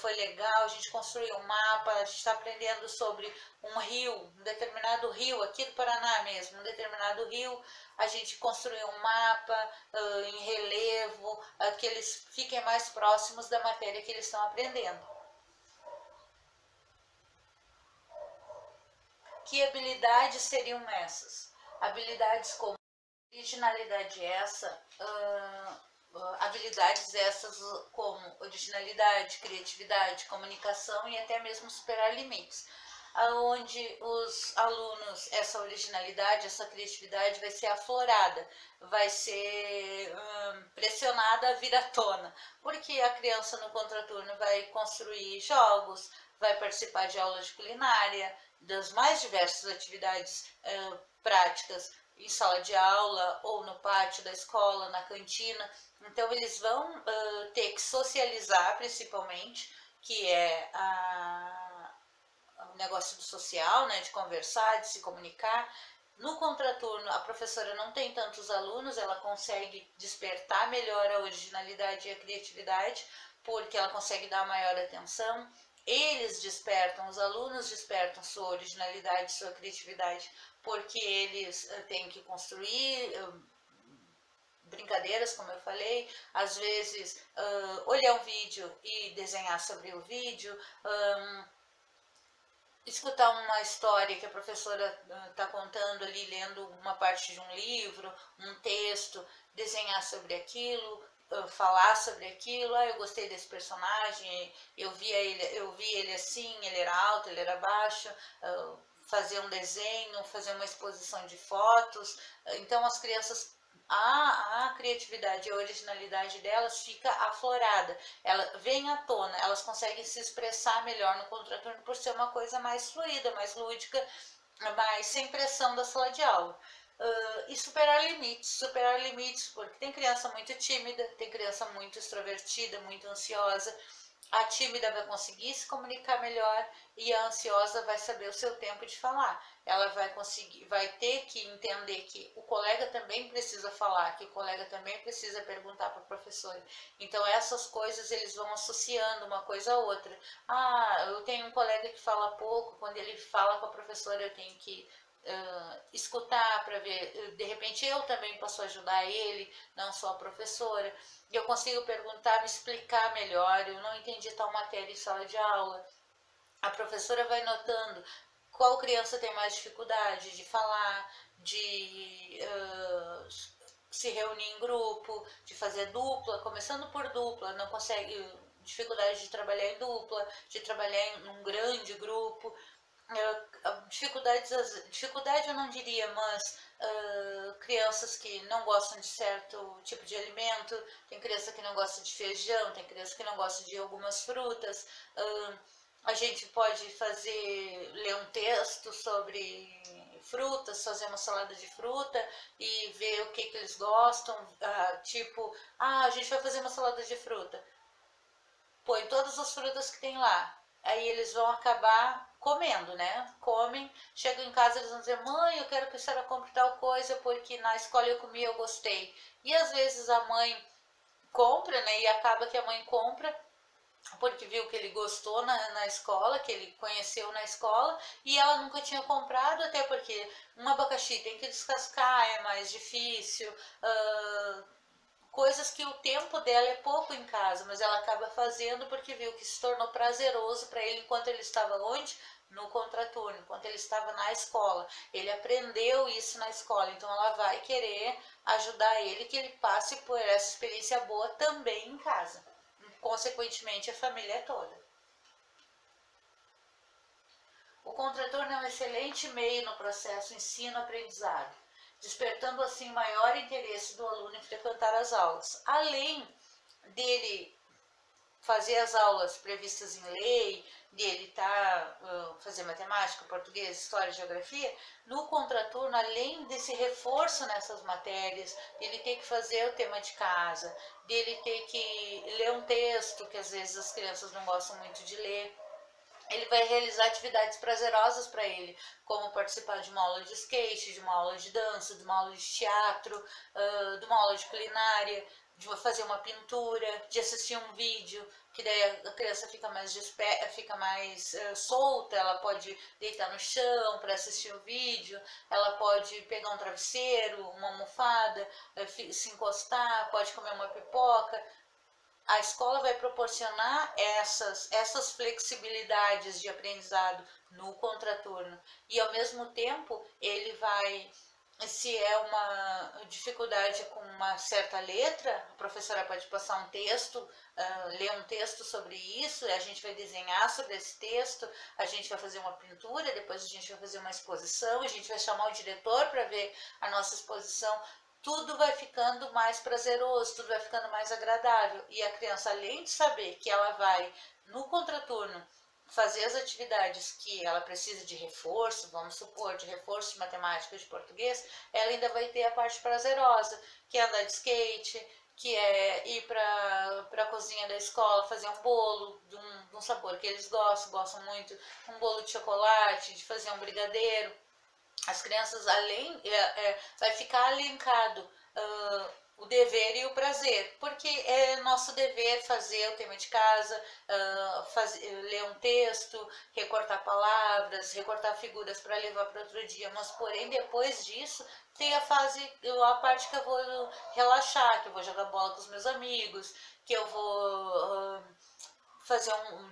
foi legal, a gente construiu um mapa, a gente está aprendendo sobre um rio, um determinado rio, aqui do Paraná mesmo, um determinado rio, a gente construiu um mapa em relevo, que eles fiquem mais próximos da matéria que eles estão aprendendo. Que habilidades seriam essas? Habilidades como originalidade habilidades essas como originalidade, criatividade, comunicação e até mesmo superar limites, onde os alunos, essa originalidade, essa criatividade vai ser aflorada, vai ser pressionada a vir à tona, porque a criança no contraturno vai construir jogos, vai participar de aulas de culinária, das mais diversas atividades práticas, em sala de aula ou no pátio da escola, na cantina. Então eles vão ter que socializar principalmente, que é o negócio do social, né, de conversar, de se comunicar. No contraturno, a professora não tem tantos alunos, ela consegue despertar melhor a originalidade e a criatividade, porque ela consegue dar maior atenção. Eles despertam, os alunos despertam sua originalidade, sua criatividade, porque eles têm que construir brincadeiras, como eu falei, às vezes olhar um vídeo e desenhar sobre o vídeo, escutar uma história que a professora está contando ali, lendo uma parte de um livro, um texto, desenhar sobre aquilo, falar sobre aquilo. Eu gostei desse personagem, eu vi ele assim, ele era alto, ele era baixo, fazer um desenho, fazer uma exposição de fotos. Então as crianças, a criatividade e a originalidade delas fica aflorada, ela vem à tona, elas conseguem se expressar melhor no contraturno por ser uma coisa mais fluida, mais lúdica, mais sem pressão da sala de aula. E superar limites, porque tem criança muito tímida, tem criança muito extrovertida, muito ansiosa. A tímida vai conseguir se comunicar melhor e a ansiosa vai saber o seu tempo de falar. Ela vai ter que entender que o colega também precisa falar, que o colega também precisa perguntar para a professora. Então essas coisas eles vão associando uma coisa a outra. Eu tenho um colega que fala pouco, quando ele fala com a professora eu tenho que escutar para ver, de repente eu também posso ajudar ele, não só a professora, e eu consigo perguntar, me explicar melhor, eu não entendi tal matéria em sala de aula, a professora vai notando qual criança tem mais dificuldade de falar, de se reunir em grupo, de fazer dupla, começando por dupla, não consegue, dificuldade de trabalhar em dupla, de trabalhar em um grande grupo, dificuldade eu não diria, mas crianças que não gostam de certo tipo de alimento, tem criança que não gosta de feijão, tem criança que não gosta de algumas frutas, a gente pode ler um texto sobre frutas, fazer uma salada de fruta e ver o que eles gostam, tipo, a gente vai fazer uma salada de fruta, põe todas as frutas que tem lá, aí eles vão acabar comendo, né? Comem, chegam em casa eles vão dizer, mãe, eu quero que a senhora compre tal coisa porque na escola eu comi, eu gostei. E às vezes a mãe compra, né? E acaba que a mãe compra porque viu que ele gostou na escola, que ele conheceu na escola, e ela nunca tinha comprado, até porque um abacaxi tem que descascar, é mais difícil, coisas que o tempo dela é pouco em casa, mas ela acaba fazendo porque viu que se tornou prazeroso para ele enquanto ele estava onde? No contraturno, enquanto ele estava na escola. Ele aprendeu isso na escola, então ela vai querer ajudar ele que ele passe por essa experiência boa também em casa. Consequentemente, a família toda. O contraturno é um excelente meio no processo ensino-aprendizado, despertando assim maior interesse do aluno em frequentar as aulas. Além dele fazer as aulas previstas em lei, dele fazer matemática, português, história, geografia, no contraturno, além desse reforço nessas matérias, ele ter que fazer o tema de casa, dele ter que ler um texto, que às vezes as crianças não gostam muito de ler, ele vai realizar atividades prazerosas para ele, como participar de uma aula de skate, de uma aula de dança, de uma aula de teatro, de uma aula de culinária, de fazer uma pintura, de assistir um vídeo, que daí a criança fica mais solta, ela pode deitar no chão para assistir o vídeo, ela pode pegar um travesseiro, uma almofada, se encostar, pode comer uma pipoca. A escola vai proporcionar essas flexibilidades de aprendizado no contraturno e ao mesmo tempo ele vai, se é uma dificuldade com uma certa letra, a professora pode passar um texto, ler um texto sobre isso, a gente vai desenhar sobre esse texto, a gente vai fazer uma pintura, depois a gente vai fazer uma exposição, a gente vai chamar o diretor para ver a nossa exposição. Tudo vai ficando mais prazeroso, tudo vai ficando mais agradável. E a criança, além de saber que ela vai, no contraturno, fazer as atividades que ela precisa de reforço, vamos supor, de reforço de matemática, de português, ela ainda vai ter a parte prazerosa, que é andar de skate, que é ir para a cozinha da escola, fazer um bolo de um sabor que eles gostam muito, um bolo de chocolate, de fazer um brigadeiro. As crianças, vai ficar alencado o dever e o prazer, porque é nosso dever fazer o tema de casa, ler um texto, recortar palavras, recortar figuras para levar para outro dia, mas porém depois disso tem a parte que eu vou relaxar, que eu vou jogar bola com os meus amigos, que eu vou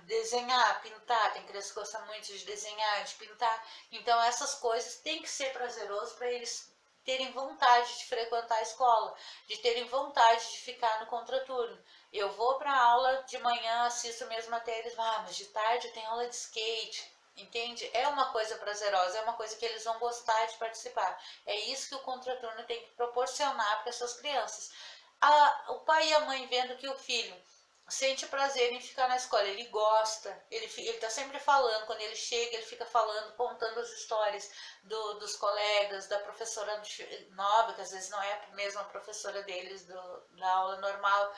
desenhar, pintar, tem criança que gosta muito de desenhar, de pintar, então essas coisas tem que ser prazeroso para eles terem vontade de frequentar a escola, de terem vontade de ficar no contraturno. Eu vou para a aula de manhã, assisto minhas matérias, mas de tarde tem aula de skate, entende? É uma coisa prazerosa, é uma coisa que eles vão gostar de participar. É isso que o contraturno tem que proporcionar para essas crianças. O pai e a mãe vendo que o filho sente prazer em ficar na escola, ele gosta, ele tá sempre falando, quando ele chega, ele fica falando, contando as histórias dos colegas, da professora nova, que às vezes não é a mesma professora deles da aula normal,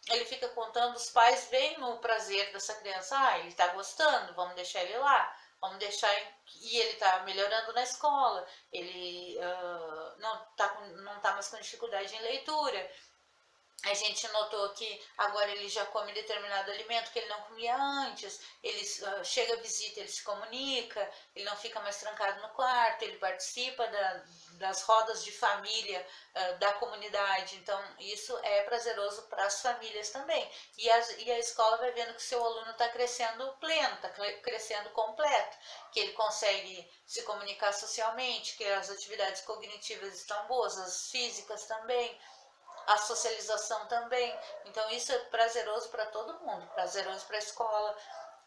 ele fica contando, os pais veem no prazer dessa criança, ele tá gostando, vamos deixar ele lá, vamos deixar, e ele tá melhorando na escola, ele não tá mais com dificuldade em leitura, A gente notou que agora ele já come determinado alimento que ele não comia antes, ele chega a visita, ele se comunica, ele não fica mais trancado no quarto, ele participa das rodas de família da comunidade, então isso é prazeroso para as famílias também. E a escola vai vendo que o seu aluno está crescendo pleno, está crescendo completo, que ele consegue se comunicar socialmente, que as atividades cognitivas estão boas, as físicas também, a socialização também. Então isso é prazeroso para todo mundo, prazeroso para a escola,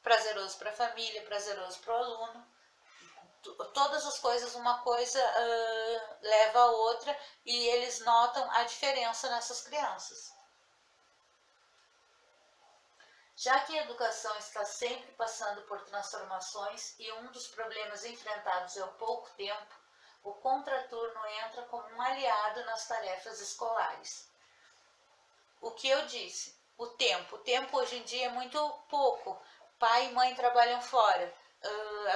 prazeroso para a família, prazeroso para o aluno. Todas as coisas, uma coisa leva a outra e eles notam a diferença nessas crianças. Já que a educação está sempre passando por transformações e um dos problemas enfrentados é o pouco tempo, o contraturno entra como um aliado nas tarefas escolares. O que eu disse, o tempo hoje em dia é muito pouco. Pai e mãe trabalham fora.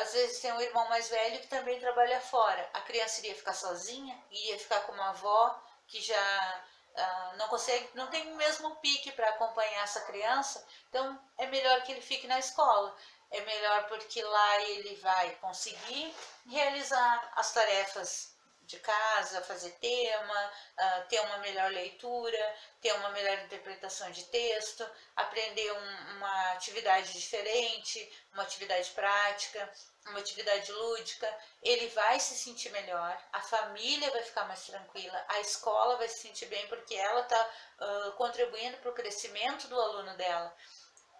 Às vezes tem um irmão mais velho que também trabalha fora. A criança iria ficar sozinha, iria ficar com uma avó que já não consegue, não tem o mesmo pique para acompanhar essa criança. Então é melhor que ele fique na escola. É melhor porque lá ele vai conseguir realizar as tarefas de casa, fazer tema, ter uma melhor leitura, ter uma melhor interpretação de texto, aprender uma atividade diferente, uma atividade prática, uma atividade lúdica. Ele vai se sentir melhor, a família vai ficar mais tranquila, a escola vai se sentir bem porque ela está contribuindo para o crescimento do aluno dela.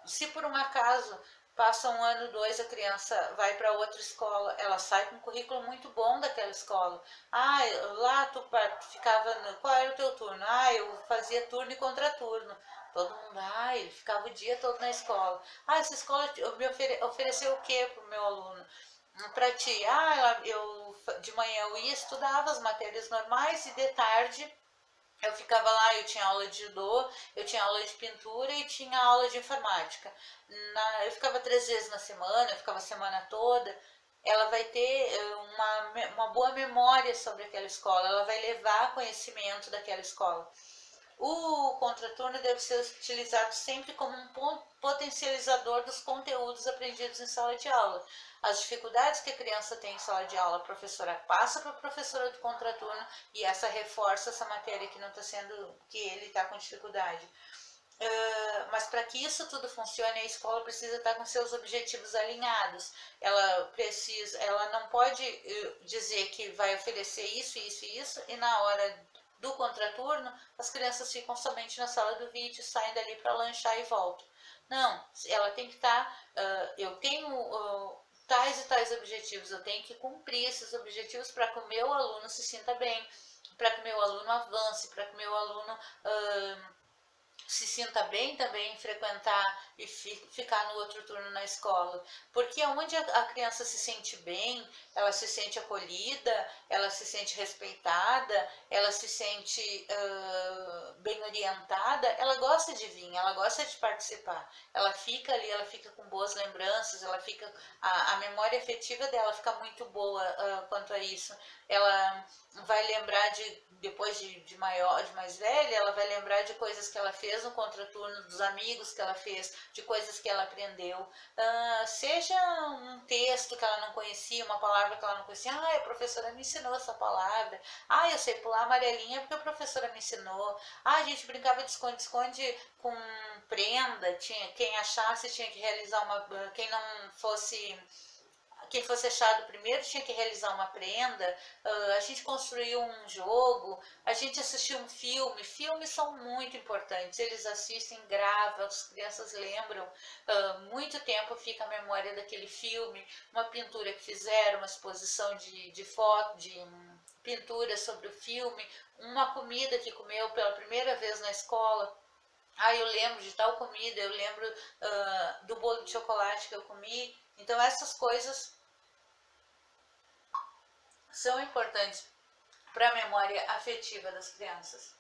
Se por um acaso passa um ano, dois, a criança vai para outra escola, ela sai com um currículo muito bom daquela escola. Ah, lá tu ficava, qual era o teu turno? Ah, eu fazia turno e contraturno. Todo mundo, ele ficava o dia todo na escola. Ah, essa escola me ofereceu o que para o meu aluno? Para ti, eu de manhã eu ia, estudava as matérias normais e de tarde eu ficava lá, eu tinha aula de judô, eu tinha aula de pintura e tinha aula de informática. Eu ficava 3 vezes na semana, eu ficava a semana toda. Ela vai ter uma boa memória sobre aquela escola, ela vai levar conhecimento daquela escola. O contraturno deve ser utilizado sempre como um potencializador dos conteúdos aprendidos em sala de aula. As dificuldades que a criança tem em sala de aula, a professora passa para a professora do contraturno e essa reforça essa matéria que não está sendo, que ele está com dificuldade. Mas para que isso tudo funcione, a escola precisa estar com seus objetivos alinhados. Ela não pode dizer que vai oferecer isso, isso e isso, e na hora do contraturno, as crianças ficam somente na sala do vídeo, saem dali para lanchar e voltam. Não, ela tem que estar, eu tenho tais e tais objetivos, eu tenho que cumprir esses objetivos para que o meu aluno se sinta bem, para que o meu aluno avance, para que o meu aluno se sinta bem também em frequentar e ficar no outro turno na escola. Porque onde a criança se sente bem, ela se sente acolhida, ela se sente respeitada, ela se sente bem orientada, ela gosta de vir, ela gosta de participar. Ela fica ali, ela fica com boas lembranças, ela fica, a memória afetiva dela fica muito boa quanto a isso. Ela vai lembrar depois de maior, de mais velha, ela vai lembrar de coisas que ela fez no contraturno, dos amigos que ela fez, de coisas que ela aprendeu. Seja um texto que ela não conhecia, uma palavra que ela não conhecia. A professora me ensinou essa palavra. Eu sei pular amarelinha porque a professora me ensinou. A gente brincava de esconde-esconde com prenda. Quem achasse tinha que realizar quem não fosse... Quem fosse achado primeiro tinha que realizar uma prenda. A gente construiu um jogo, a gente assistiu um filme. Filmes são muito importantes, eles assistem, gravam, as crianças lembram. Muito tempo fica a memória daquele filme, uma pintura que fizeram, uma exposição de foto, de pintura sobre o filme, uma comida que comeu pela primeira vez na escola. Eu lembro de tal comida, eu lembro do bolo de chocolate que eu comi. Então essas coisas são importantes para a memória afetiva das crianças.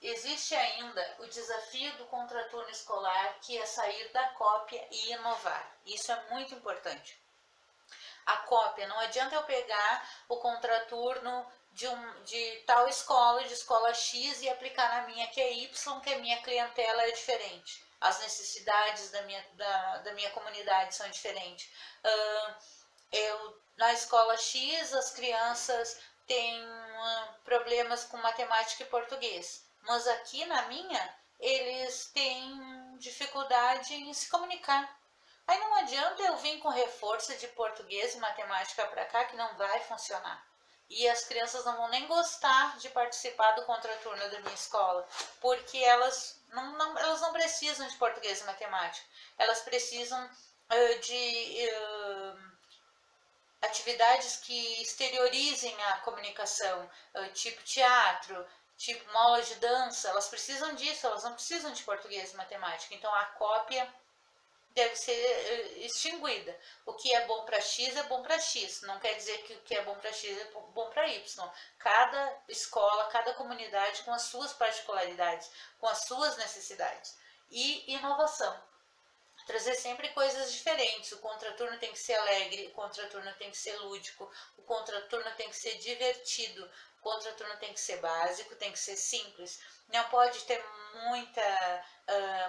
Existe ainda o desafio do contraturno escolar, que é sair da cópia e inovar. Isso é muito importante. A cópia, não adianta eu pegar o contraturno de tal escola, de escola X, e aplicar na minha que é Y, que a minha clientela é diferente. As necessidades da minha comunidade são diferentes. Na escola X, as crianças têm problemas com matemática e português, mas aqui na minha, eles têm dificuldade em se comunicar. Aí não adianta eu vir com reforço de português e matemática para cá, que não vai funcionar. E as crianças não vão nem gostar de participar do contraturno da minha escola, porque elas não precisam de português e matemática. Elas precisam de atividades que exteriorizem a comunicação, tipo teatro, tipo uma aula de dança. Elas precisam disso, elas não precisam de português e matemática. Então a cópia deve ser extinguida. O que é bom para X é bom para X, não quer dizer que o que é bom para X é bom para Y. Cada escola, cada comunidade com as suas particularidades, com as suas necessidades. E inovação. Trazer sempre coisas diferentes. O contraturno tem que ser alegre, o contraturno tem que ser lúdico, o contraturno tem que ser divertido, o contraturno tem que ser básico, tem que ser simples. Não pode ter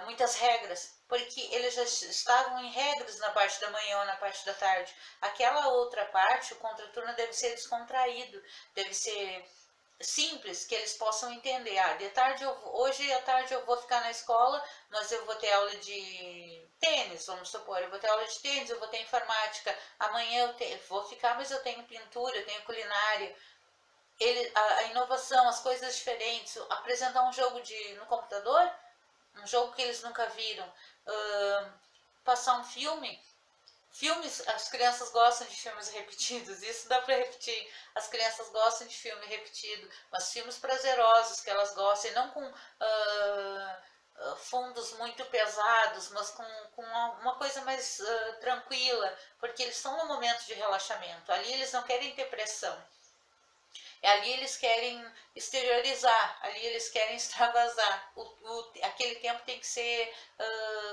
muitas regras, porque eles já estavam em regras na parte da manhã ou na parte da tarde. Aquela outra parte, o contraturno deve ser descontraído, deve ser simples, que eles possam entender. De tarde hoje à tarde eu vou ficar na escola, mas eu vou ter aula de tênis, vamos supor, eu vou ter aula de tênis, eu vou ter informática, amanhã vou ficar, mas eu tenho pintura, eu tenho culinária. A inovação, as coisas diferentes, apresentar um jogo no computador, um jogo que eles nunca viram, passar um filme. Filmes, as crianças gostam de filmes repetidos, isso dá para repetir. As crianças gostam de filme repetido, mas filmes prazerosos que elas gostam, e não com fundos muito pesados, mas com uma coisa mais tranquila, porque eles estão no momento de relaxamento. Ali eles não querem ter pressão. Ali eles querem exteriorizar, ali eles querem extravasar. Aquele tempo tem que ser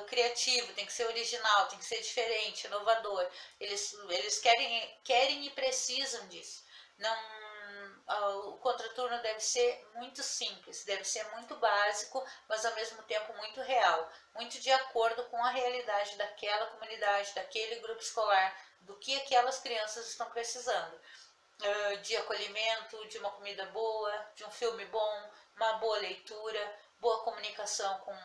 criativo, tem que ser original, tem que ser diferente, inovador. Eles querem e precisam disso. O contraturno deve ser muito simples, deve ser muito básico, mas ao mesmo tempo muito real, muito de acordo com a realidade daquela comunidade, daquele grupo escolar, do que aquelas crianças estão precisando. De acolhimento, de uma comida boa, de um filme bom, uma boa leitura, boa comunicação com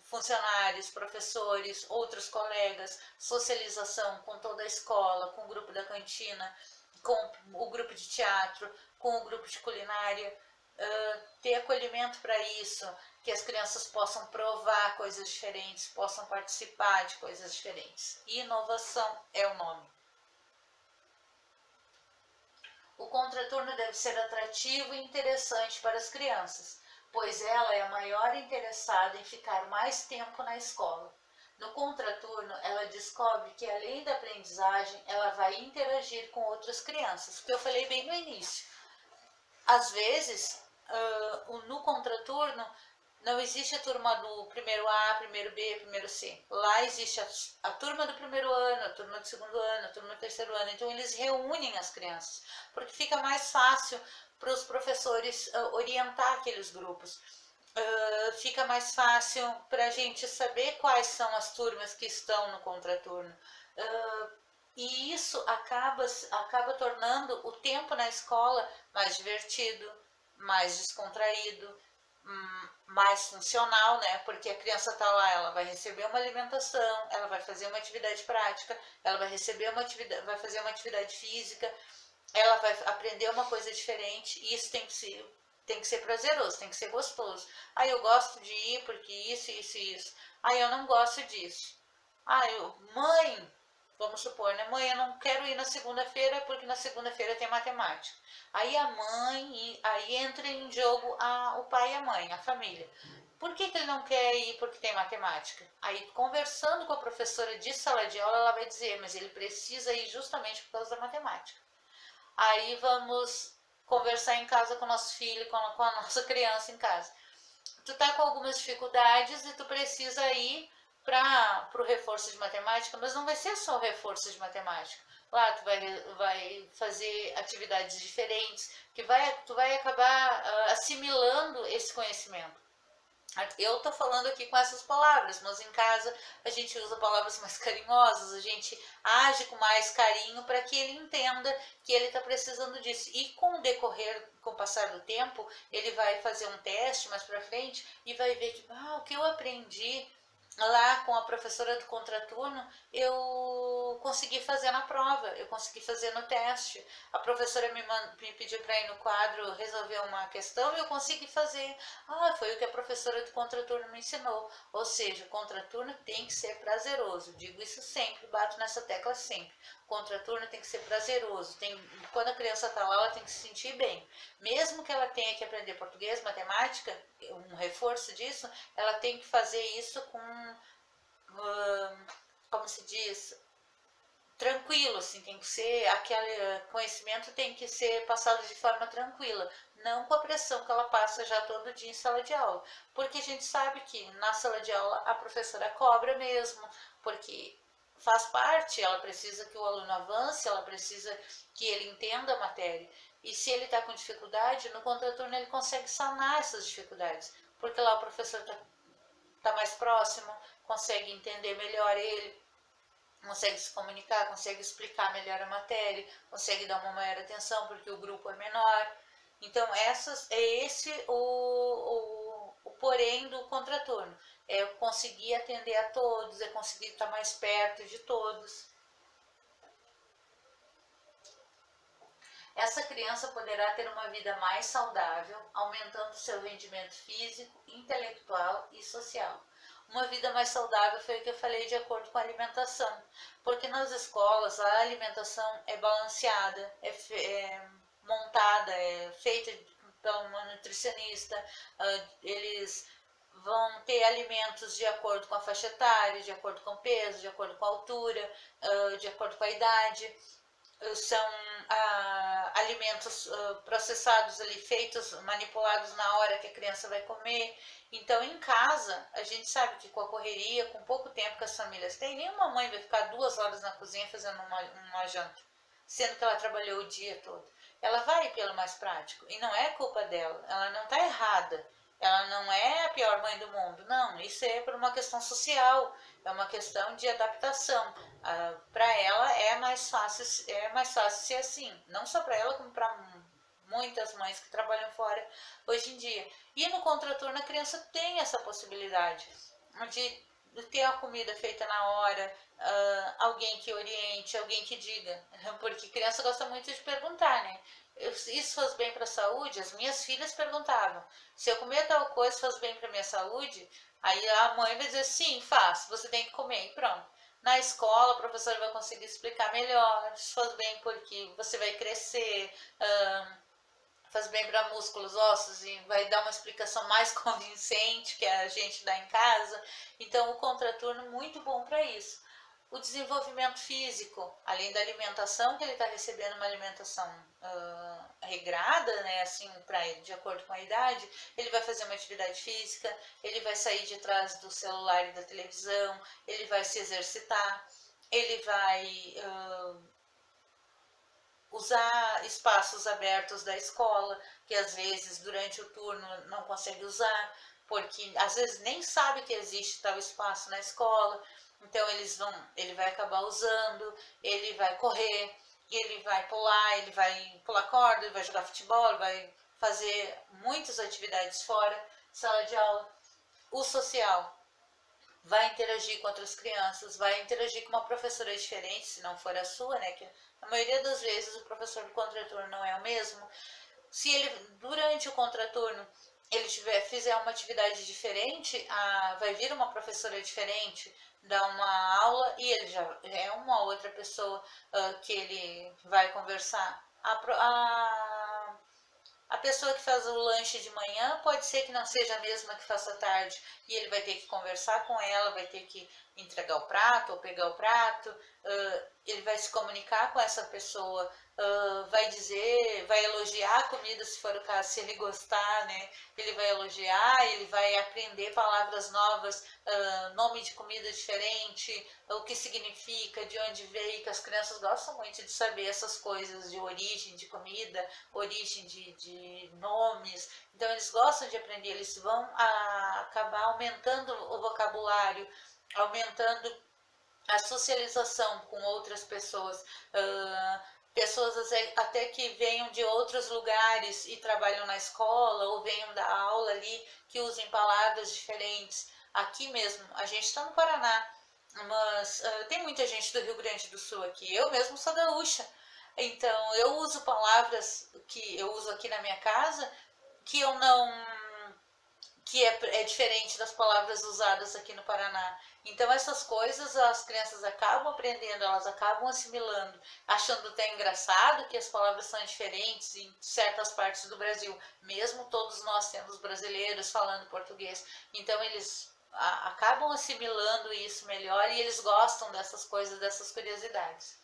funcionários, professores, outros colegas, socialização com toda a escola, com o grupo da cantina, com o grupo de teatro, com o grupo de culinária, ter acolhimento para isso, que as crianças possam provar coisas diferentes, possam participar de coisas diferentes. Inovação é o nome. O contraturno deve ser atrativo e interessante para as crianças, pois ela é a maior interessada em ficar mais tempo na escola. No contraturno, ela descobre que, além da aprendizagem, ela vai interagir com outras crianças, que eu falei bem no início. Às vezes, no contraturno, não existe a turma do primeiro A, primeiro B, primeiro C. Lá existe a turma do primeiro ano, a turma do segundo ano, a turma do terceiro ano. Então eles reúnem as crianças, porque fica mais fácil para os professores orientar aqueles grupos. Fica mais fácil para a gente saber quais são as turmas que estão no contraturno. E isso acaba tornando o tempo na escola mais divertido, mais descontraído, mais funcional, né? Porque a criança tá lá, ela vai receber uma alimentação, ela vai fazer uma atividade prática, ela vai fazer uma atividade física, ela vai aprender uma coisa diferente, e isso tem que ser prazeroso, tem que ser gostoso. Eu gosto de ir porque isso, isso e isso. Eu não gosto disso. Mãe, vamos supor, né? Mãe, eu não quero ir na segunda-feira porque na segunda-feira tem matemática. Aí entra em jogo o pai e a mãe, a família. Por que ele não quer ir porque tem matemática? Aí, conversando com a professora de sala de aula, ela vai dizer, mas ele precisa ir justamente por causa da matemática. Aí vamos conversar em casa com o nosso filho, com a nossa criança em casa. Tu tá com algumas dificuldades e tu precisa ir para o reforço de matemática, mas não vai ser só o reforço de matemática. Lá vai fazer atividades diferentes, que tu vai acabar assimilando esse conhecimento. Eu tô falando aqui com essas palavras, mas em casa a gente usa palavras mais carinhosas, a gente age com mais carinho para que ele entenda que ele está precisando disso. E com o decorrer, com o passar do tempo, ele vai fazer um teste mais para frente e vai ver que o que eu aprendi lá com a professora do contraturno, eu consegui fazer na prova, eu consegui fazer no teste. A professora me pediu para ir no quadro resolver uma questão e eu consegui fazer. Foi o que a professora do contraturno me ensinou. Ou seja, o contraturno tem que ser prazeroso. Digo isso sempre, bato nessa tecla sempre. O contraturno tem que ser prazeroso. Quando a criança está lá, ela tem que se sentir bem. Mesmo que ela tenha que aprender português, matemática, um reforço disso, ela tem que fazer isso com, como se diz, tranquilo, assim, tem que ser, aquele conhecimento tem que ser passado de forma tranquila, não com a pressão que ela passa já todo dia em sala de aula, porque a gente sabe que na sala de aula a professora cobra mesmo, porque faz parte, ela precisa que o aluno avance, ela precisa que ele entenda a matéria, e se ele está com dificuldade, no contraturno ele consegue sanar essas dificuldades, porque lá o professor tá mais próximo, consegue entender melhor ele, consegue se comunicar, consegue explicar melhor a matéria, consegue dar uma maior atenção porque o grupo é menor. Então, é esse o porém do contraturno. É conseguir atender a todos, é conseguir estar mais perto de todos. Essa criança poderá ter uma vida mais saudável, aumentando seu rendimento físico, intelectual e social. Uma vida mais saudável foi o que eu falei de acordo com a alimentação, porque nas escolas a alimentação é balanceada, é montada, é feita por uma nutricionista, eles vão ter alimentos de acordo com a faixa etária, de acordo com o peso, de acordo com a altura, de acordo com a idade. São alimentos processados ali, feitos, manipulados na hora que a criança vai comer. Então, em casa, a gente sabe que com a correria, com pouco tempo que as famílias têm, nenhuma mãe vai ficar 2 horas na cozinha fazendo uma janta, sendo que ela trabalhou o dia todo. Ela vai pelo mais prático, e não é culpa dela, ela não está errada. Ela não é a pior mãe do mundo, não, isso é por uma questão social, é uma questão de adaptação. Para ela é mais fácil ser assim, não só para ela como para muitas mães que trabalham fora hoje em dia. E no contraturno a criança tem essa possibilidade de ter a comida feita na hora, alguém que oriente, alguém que diga, porque criança gosta muito de perguntar, né? Isso faz bem para a saúde? As minhas filhas perguntavam, se eu comer tal coisa faz bem para minha saúde? Aí a mãe vai dizer, sim, faz, você tem que comer e pronto. Na escola, o professor vai conseguir explicar melhor, isso faz bem porque você vai crescer, faz bem para músculos, ossos e vai dar uma explicação mais convincente que a gente dá em casa. Então, o contraturno é muito bom para isso. O desenvolvimento físico, além da alimentação, que ele está recebendo uma alimentação regrada, né, assim, de acordo com a idade, ele vai fazer uma atividade física, ele vai sair de trás do celular e da televisão, ele vai se exercitar, ele vai usar espaços abertos da escola, que às vezes durante o turno não consegue usar, porque às vezes nem sabe que existe tal espaço na escola, então ele vai acabar usando, ele vai correr, ele vai pular corda, ele vai jogar futebol, ele vai fazer muitas atividades fora, sala de aula. O social, vai interagir com outras crianças, vai interagir com uma professora diferente, se não for a sua, né? Que a maioria das vezes o professor do contraturno não é o mesmo. Se ele, durante o contraturno, ele fizer uma atividade diferente, vai vir uma professora diferente, dar uma aula e ele já é uma outra pessoa que ele vai conversar. A pessoa que faz o lanche de manhã pode ser que não seja a mesma que faça à tarde e ele vai ter que conversar com ela, vai ter que entregar o prato ou pegar o prato. ele vai se comunicar com essa pessoa, vai dizer, vai elogiar a comida se for o caso, se ele gostar, né? Ele vai elogiar, ele vai aprender palavras novas, nome de comida diferente, o que significa, de onde veio, que as crianças gostam muito de saber essas coisas de origem de comida, origem de nomes. Então eles gostam de aprender, eles vão acabar aumentando o vocabulário, aumentando a socialização com outras pessoas, pessoas até que venham de outros lugares e trabalham na escola ou venham da aula ali, que usem palavras diferentes. Aqui mesmo, a gente está no Paraná, mas tem muita gente do Rio Grande do Sul aqui. Eu mesmo sou gaúcha, então eu uso palavras que eu uso aqui na minha casa que eu não que é diferente das palavras usadas aqui no Paraná. Então essas coisas as crianças acabam aprendendo, elas acabam assimilando, achando até engraçado que as palavras são diferentes em certas partes do Brasil, mesmo todos nós sendo brasileiros falando português. Então eles acabam assimilando isso melhor e eles gostam dessas coisas, dessas curiosidades.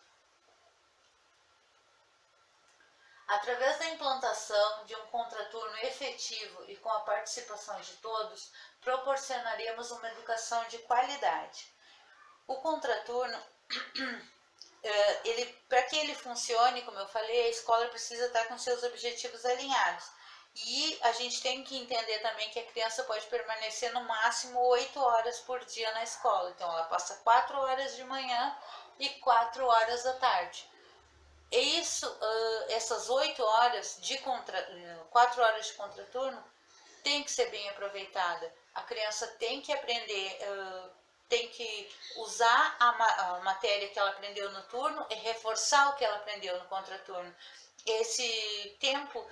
Através da implantação de um contraturno efetivo e com a participação de todos, proporcionaremos uma educação de qualidade. O contraturno, para que ele funcione, como eu falei, a escola precisa estar com seus objetivos alinhados. E a gente tem que entender também que a criança pode permanecer no máximo 8 horas por dia na escola. Então ela passa 4 horas de manhã e 4 horas da tarde. Essas 8 horas 4 horas de contraturno tem que ser bem aproveitada. A criança tem que aprender, tem que usar a matéria que ela aprendeu no turno e reforçar o que ela aprendeu no contraturno. Esse tempo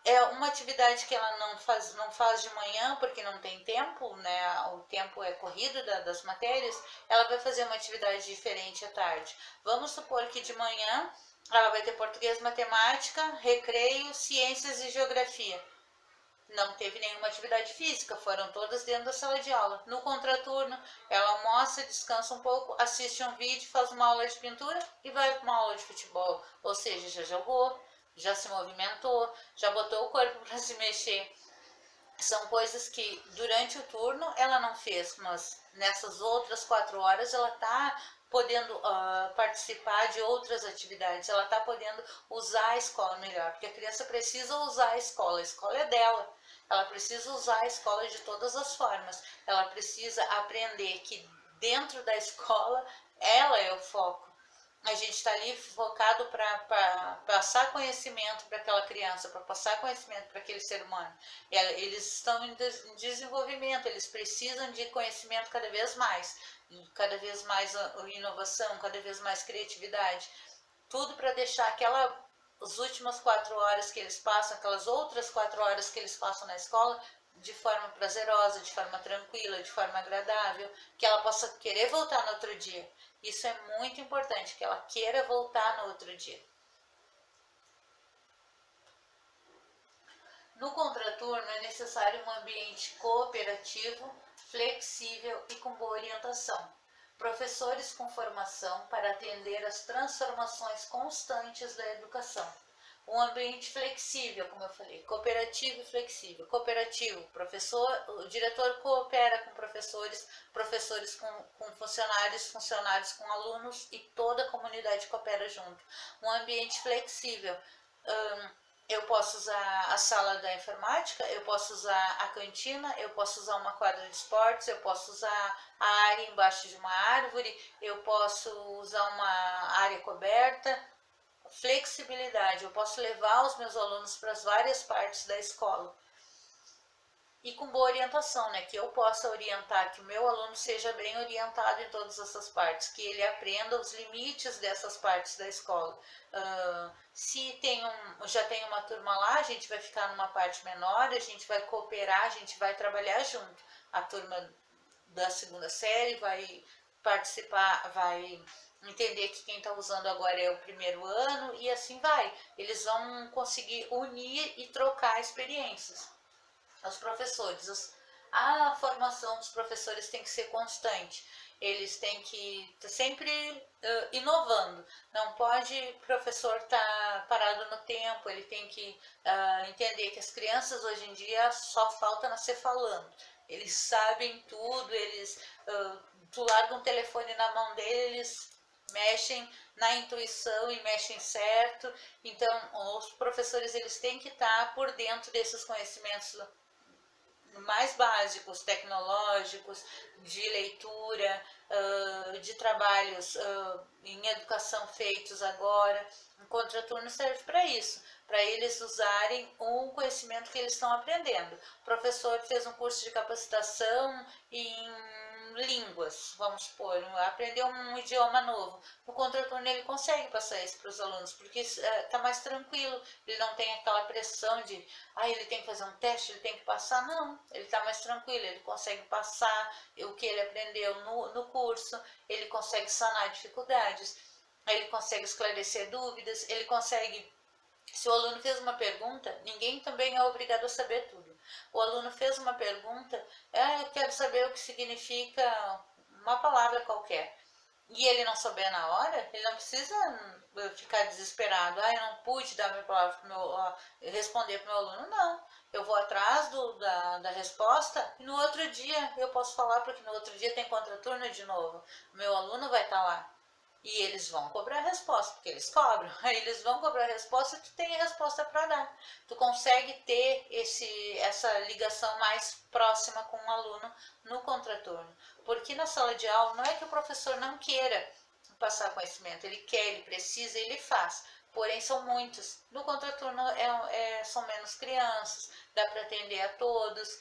é uma atividade que ela não faz de manhã porque não tem tempo, né? O tempo é corrido das matérias. Ela vai fazer uma atividade diferente à tarde. Vamos supor que de manhã ela vai ter português, matemática, recreio, ciências e geografia. Não teve nenhuma atividade física, foram todas dentro da sala de aula. No contraturno, ela almoça, descansa um pouco, assiste um vídeo, faz uma aula de pintura e vai para uma aula de futebol. Ou seja, já jogou, já se movimentou, já botou o corpo para se mexer. São coisas que durante o turno ela não fez, mas nessas outras 4 horas ela está podendo participar de outras atividades, ela está podendo usar a escola melhor, porque a criança precisa usar a escola é dela, ela precisa usar a escola de todas as formas, ela precisa aprender que dentro da escola ela é o foco. A gente está ali focado para passar conhecimento para aquela criança, para passar conhecimento para aquele ser humano. Eles estão em desenvolvimento, eles precisam de conhecimento cada vez mais inovação, cada vez mais criatividade. Tudo para deixar as últimas 4 horas que eles passam, aquelas outras 4 horas que eles passam na escola, de forma prazerosa, de forma tranquila, de forma agradável, que ela possa querer voltar no outro dia. Isso é muito importante, que ela queira voltar no outro dia. No contraturno é necessário um ambiente cooperativo, flexível e com boa orientação. Professores com formação para atender às transformações constantes da educação. Um ambiente flexível, como eu falei, cooperativo e flexível. Cooperativo, o diretor coopera com professores, professores com funcionários, funcionários com alunos e toda a comunidade coopera junto. Um ambiente flexível, eu posso usar a sala da informática, eu posso usar a cantina, eu posso usar uma quadra de esportes, eu posso usar a área embaixo de uma árvore, eu posso usar uma área coberta. Flexibilidade, eu posso levar os meus alunos para as várias partes da escola. E com boa orientação, né? Que eu possa orientar, que o meu aluno seja bem orientado em todas essas partes, que ele aprenda os limites dessas partes da escola. Se já tem uma turma lá, a gente vai ficar numa parte menor, a gente vai cooperar, a gente vai trabalhar junto. A turma da segunda série vai participar, vai entender que quem está usando agora é o primeiro ano e assim vai. Eles vão conseguir unir e trocar experiências. Os professores, a formação dos professores tem que ser constante. eles têm que estar sempre inovando. Não pode o professor estar parado no tempo, ele tem que entender que as crianças hoje em dia só falta nascer falando. Eles sabem tudo, tu larga um telefone na mão deles, mexem na intuição e mexem certo. Então, os professores eles têm que estar por dentro desses conhecimentos mais básicos, tecnológicos, de leitura, de trabalhos em educação feitos agora. O contraturno serve para isso, para eles usarem o conhecimento que eles estão aprendendo. O professor fez um curso de capacitação em línguas, vamos supor, aprendeu um idioma novo. No contraturno ele consegue passar isso para os alunos, porque está mais tranquilo, ele não tem aquela pressão de ele tem que fazer um teste, ele tem que passar. Não, ele está mais tranquilo, ele consegue passar o que ele aprendeu no curso, ele consegue sanar dificuldades, ele consegue esclarecer dúvidas, ele consegue. Se o aluno fez uma pergunta, ninguém também é obrigado a saber tudo. O aluno fez uma pergunta, eu quero saber o que significa uma palavra qualquer. E ele não souber na hora, ele não precisa ficar desesperado. Eu não pude dar minha palavra responder para o meu aluno. Não, eu vou atrás da resposta e no outro dia eu posso falar, porque no outro dia tem contraturno de novo. O meu aluno vai estar lá. E eles vão cobrar a resposta, porque eles cobram. Aí eles vão cobrar a resposta e tu tem a resposta para dar. Tu consegue ter essa ligação mais próxima com o aluno no contraturno. Porque na sala de aula não é que o professor não queira passar conhecimento, ele quer, ele precisa, ele faz. Porém são muitos. No contraturno são menos crianças, dá para atender a todos,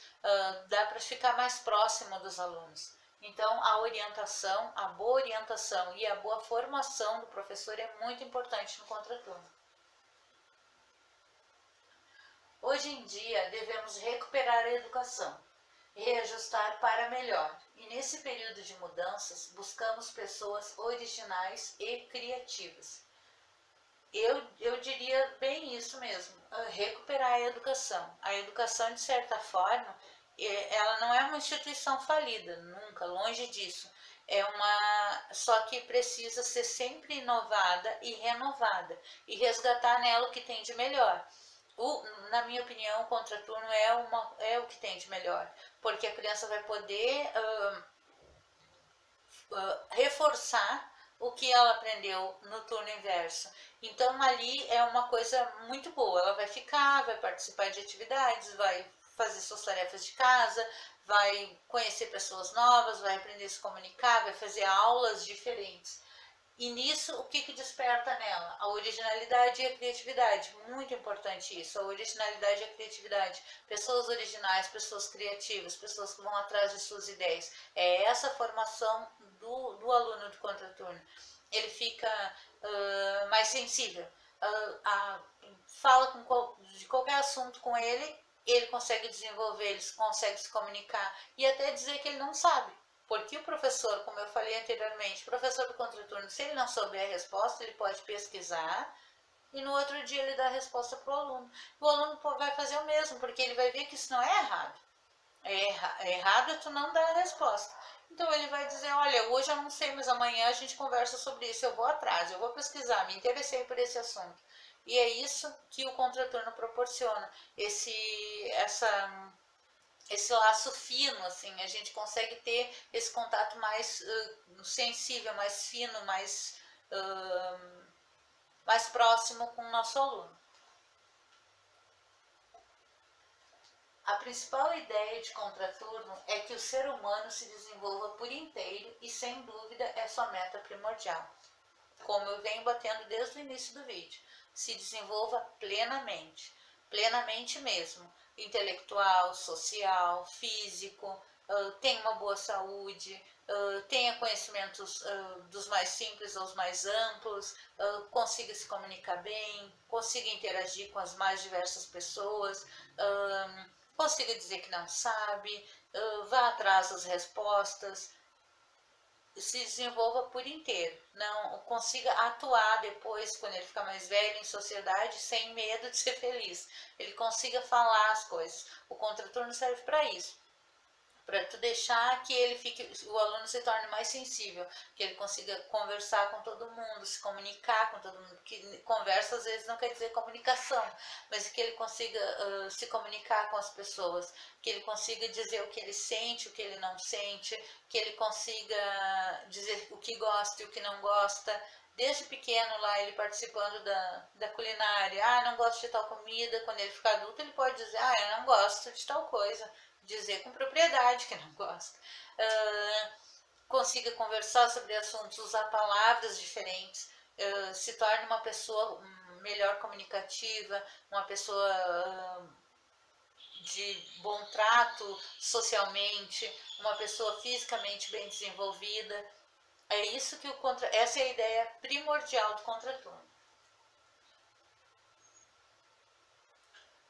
dá para ficar mais próximo dos alunos. Então, a orientação, a boa orientação e a boa formação do professor é muito importante no contraturno. Hoje em dia, devemos recuperar a educação, reajustar para melhor. E nesse período de mudanças, buscamos pessoas originais e criativas. Eu diria bem isso mesmo, recuperar a educação. A educação, de certa forma, ela não é uma instituição falida, nunca, longe disso. Só que precisa ser sempre inovada e renovada e resgatar nela o que tem de melhor. Na minha opinião, o contraturno é o que tem de melhor, porque a criança vai poder reforçar o que ela aprendeu no turno inverso. Então ali é uma coisa muito boa, ela vai ficar, vai participar de atividades, vai fazer suas tarefas de casa, vai conhecer pessoas novas, vai aprender a se comunicar, vai fazer aulas diferentes. E nisso, o que desperta nela? A originalidade e a criatividade. Muito importante isso, a originalidade e a criatividade. Pessoas originais, pessoas criativas, pessoas que vão atrás de suas ideias. É essa formação do aluno do contraturno. Ele fica mais sensível. Fala de qualquer assunto com ele consegue desenvolver, ele consegue se comunicar e até dizer que ele não sabe. Porque o professor, como eu falei anteriormente, o professor do contraturno, se ele não souber a resposta, ele pode pesquisar e no outro dia ele dá a resposta para o aluno. O aluno vai fazer o mesmo, porque ele vai ver que isso não é errado. Errado é tu não dar a resposta. Então ele vai dizer, olha, hoje eu não sei, mas amanhã a gente conversa sobre isso, eu vou atrás, eu vou pesquisar, me interessei por esse assunto. E é isso que o contraturno proporciona, esse laço fino, assim, a gente consegue ter esse contato mais sensível, mais fino, mais próximo com o nosso aluno. A principal ideia de contraturno é que o ser humano se desenvolva por inteiro e, sem dúvida, é sua meta primordial. Como eu venho batendo desde o início do vídeo, se desenvolva plenamente, plenamente mesmo, intelectual, social, físico, tenha uma boa saúde, tenha conhecimentos dos mais simples aos mais amplos, consiga se comunicar bem, consiga interagir com as mais diversas pessoas, consiga dizer que não sabe, vá atrás das respostas, se desenvolva por inteiro, não consiga atuar depois, quando ele ficar mais velho, em sociedade, sem medo de ser feliz, ele consiga falar as coisas. O contraturno serve para isso, para tu deixar que ele fique, o aluno se torne mais sensível, que ele consiga conversar com todo mundo, se comunicar com todo mundo, que conversa às vezes não quer dizer comunicação, mas que ele consiga se comunicar com as pessoas, que ele consiga dizer o que ele sente, o que ele não sente, que ele consiga dizer o que gosta e o que não gosta. Desde pequeno lá, ele participando da culinária, não gosto de tal comida, quando ele ficar adulto ele pode dizer, eu não gosto de tal coisa, dizer com propriedade que não gosta. Consiga conversar sobre assuntos, usar palavras diferentes, se torne uma pessoa melhor comunicativa, uma pessoa de bom trato socialmente, uma pessoa fisicamente bem desenvolvida. É isso que essa é a ideia primordial do contraturno.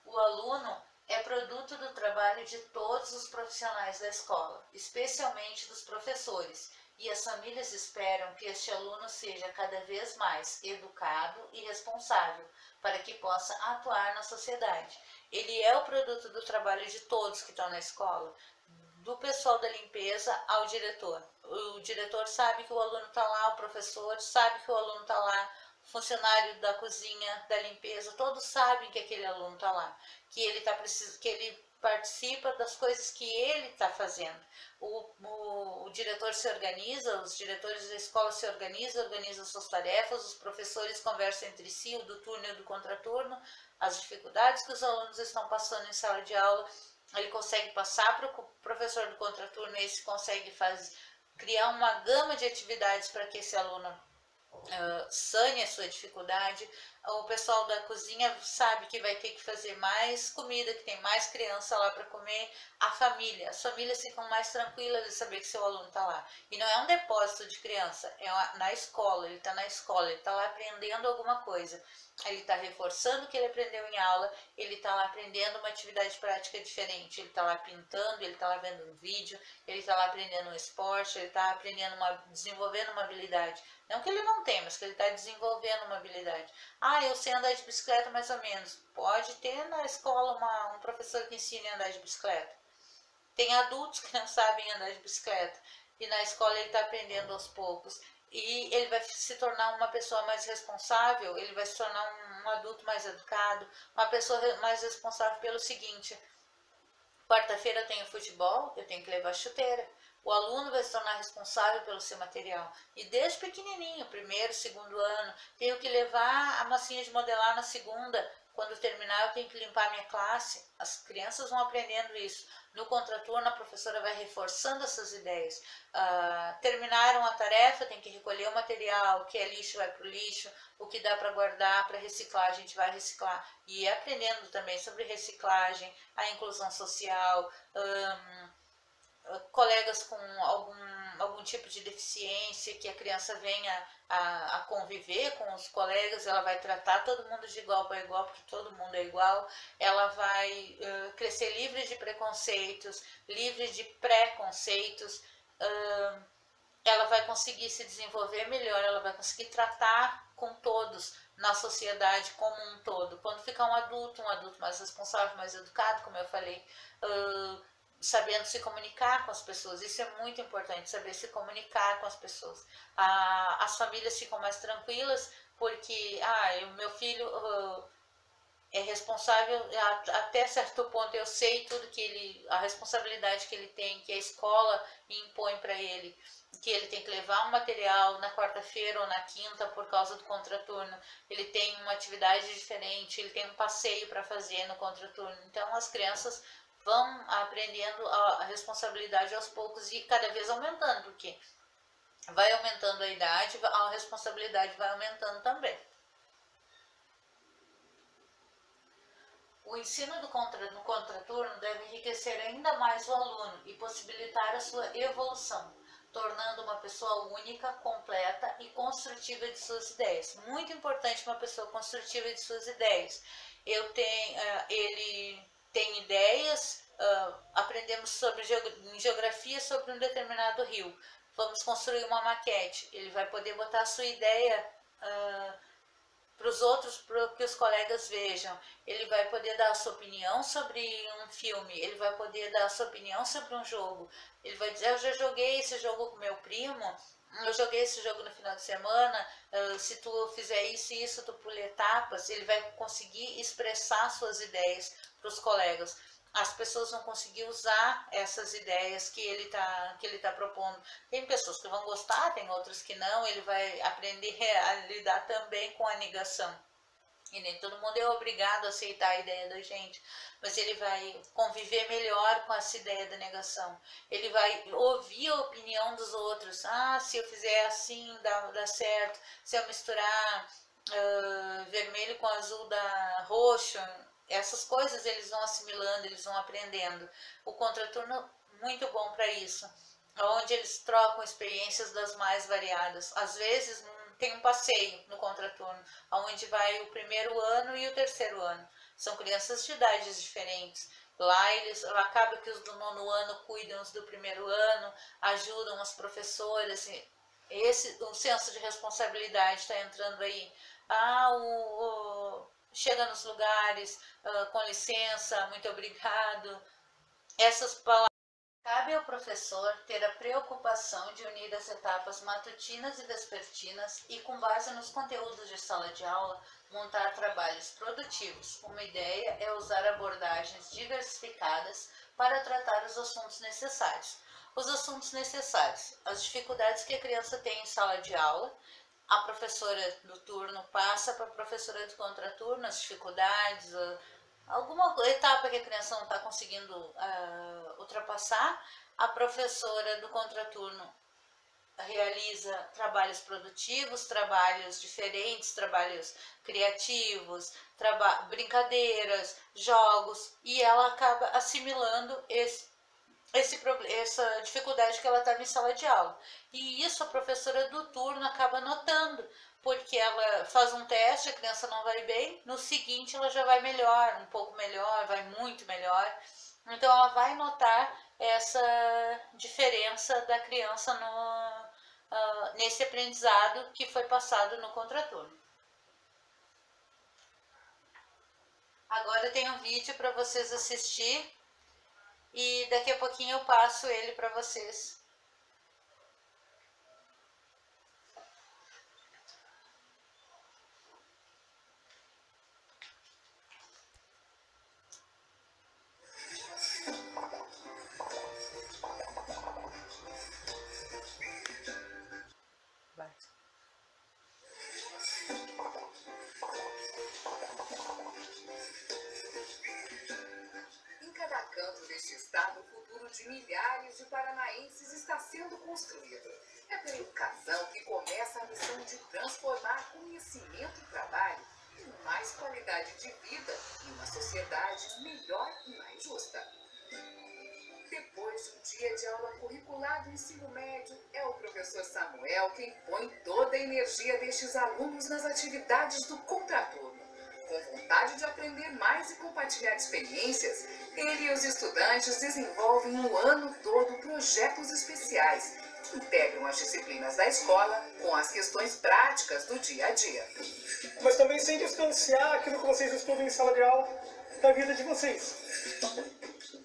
O aluno é produto do trabalho de todos os profissionais da escola, especialmente dos professores, e as famílias esperam que este aluno seja cada vez mais educado e responsável para que possa atuar na sociedade. Ele é o produto do trabalho de todos que estão na escola, do pessoal da limpeza ao diretor. O diretor sabe que o aluno está lá, o professor sabe que o aluno está lá, o funcionário da cozinha, da limpeza, todos sabem que aquele aluno está lá, que ele que ele participa das coisas que ele está fazendo. O diretor se organiza, os diretores da escola se organizam suas tarefas, os professores conversam entre si, o do turno e o do contraturno, as dificuldades que os alunos estão passando em sala de aula. Ele consegue passar para o professor do contraturno, esse consegue criar uma gama de atividades para que esse aluno sane a sua dificuldade. O pessoal da cozinha sabe que vai ter que fazer mais comida, que tem mais criança lá para comer. As famílias ficam mais tranquilas de saber que seu aluno está lá. E não é um depósito de criança, é na escola, ele está na escola, ele está lá aprendendo alguma coisa. Ele está reforçando o que ele aprendeu em aula, ele está lá aprendendo uma atividade prática diferente, ele está lá pintando, ele está lá vendo um vídeo, ele está lá aprendendo um esporte, ele está aprendendo desenvolvendo uma habilidade. Não que ele não tenha, mas que ele está desenvolvendo uma habilidade. Eu sei andar de bicicleta mais ou menos. Pode ter na escola um professor que ensine a andar de bicicleta. Tem adultos que não sabem andar de bicicleta e na escola ele está aprendendo aos poucos. E ele vai se tornar uma pessoa mais responsável, ele vai se tornar um adulto mais educado, uma pessoa mais responsável pelo seguinte: quarta-feira eu tenho futebol, eu tenho que levar chuteira. O aluno vai se tornar responsável pelo seu material. E desde pequenininho, primeiro, segundo ano, tenho que levar a massinha de modelar na segunda. Quando terminar, eu tenho que limpar a minha classe. As crianças vão aprendendo isso. No contraturno, a professora vai reforçando essas ideias. Terminaram a tarefa, tem que recolher o material, o que é lixo vai para o lixo, o que dá para guardar, para reciclar, a gente vai reciclar. E aprendendo também sobre reciclagem, a inclusão social, colegas com algum tipo de deficiência, que a criança venha a conviver com os colegas, ela vai tratar todo mundo de igual para igual, porque todo mundo é igual, ela vai crescer livre de preconceitos, livre de preconceitos, ela vai conseguir se desenvolver melhor, ela vai conseguir tratar com todos na sociedade como um todo. Quando ficar um adulto mais responsável, mais educado, como eu falei, sabendo se comunicar com as pessoas. Isso é muito importante, saber se comunicar com as pessoas. As famílias ficam mais tranquilas porque o meu filho é responsável, até certo ponto eu sei tudo a responsabilidade que ele tem, que a escola impõe para ele, que ele tem que levar um material na quarta-feira ou na quinta por causa do contraturno, ele tem uma atividade diferente, ele tem um passeio para fazer no contraturno. Então as crianças vão aprendendo a responsabilidade aos poucos e cada vez aumentando, porque vai aumentando a idade, a responsabilidade vai aumentando também. O ensino no contraturno deve enriquecer ainda mais o aluno e possibilitar a sua evolução, tornando uma pessoa única, completa e construtiva de suas ideias. Muito importante uma pessoa construtiva de suas ideias. Ele tem ideias, aprendemos sobre geografia sobre um determinado rio. Vamos construir uma maquete. Ele vai poder botar a sua ideia para os outros, para que os colegas vejam. Ele vai poder dar a sua opinião sobre um filme, ele vai poder dar a sua opinião sobre um jogo. Ele vai dizer, eu já joguei esse jogo com meu primo, eu joguei esse jogo no final de semana, se tu fizer isso e isso, tu pula etapas. Ele vai conseguir expressar suas ideias para os colegas. As pessoas vão conseguir usar essas ideias que ele tá propondo. Tem pessoas que vão gostar, tem outras que não. Ele vai aprender a lidar também com a negação. E nem todo mundo é obrigado a aceitar a ideia da gente, mas ele vai conviver melhor com essa ideia da negação. Ele vai ouvir a opinião dos outros. Ah, se eu fizer assim, dá certo. Se eu misturar vermelho com azul, dá roxo. Essas coisas eles vão assimilando, eles vão aprendendo. O contraturno muito bom para isso, onde eles trocam experiências das mais variadas. Às vezes tem um passeio no contraturno, onde vai o primeiro ano e o terceiro ano. São crianças de idades diferentes. Lá acaba que os do nono ano cuidam os do primeiro ano, ajudam as professoras. O senso de responsabilidade está entrando aí. Chega nos lugares, com licença, muito obrigado. Essas palavras. Cabe ao professor ter a preocupação de unir as etapas matutinas e vespertinas e, com base nos conteúdos de sala de aula, montar trabalhos produtivos. Uma ideia é usar abordagens diversificadas para tratar os assuntos necessários. Os assuntos necessários, as dificuldades que a criança tem em sala de aula, a professora do turno passa para a professora do contraturno as dificuldades, alguma etapa que a criança não está conseguindo ultrapassar, a professora do contraturno realiza trabalhos produtivos, trabalhos diferentes, trabalhos criativos, brincadeiras, jogos, e ela acaba assimilando essa dificuldade que ela estava em sala de aula. E isso a professora do turno acaba notando, porque ela faz um teste, a criança não vai bem, no seguinte ela já vai melhor, um pouco melhor, vai muito melhor. Então ela vai notar essa diferença da criança nesse aprendizado que foi passado no contraturno. Agora tem um vídeo para vocês assistir e daqui a pouquinho eu passo ele para vocês. Deste estado, o futuro de milhares de paranaenses está sendo construído. É pela educação que começa a missão de transformar conhecimento e trabalho em mais qualidade de vida e uma sociedade melhor e mais justa. Depois de um dia de aula curricular do ensino médio, é o professor Samuel quem põe toda a energia destes alunos nas atividades do contraturno. Com vontade de aprender mais e compartilhar experiências, ele e os estudantes desenvolvem o ano todo projetos especiais que integram as disciplinas da escola com as questões práticas do dia a dia. Mas também sem distanciar aquilo que vocês estudam em sala de aula da vida de vocês.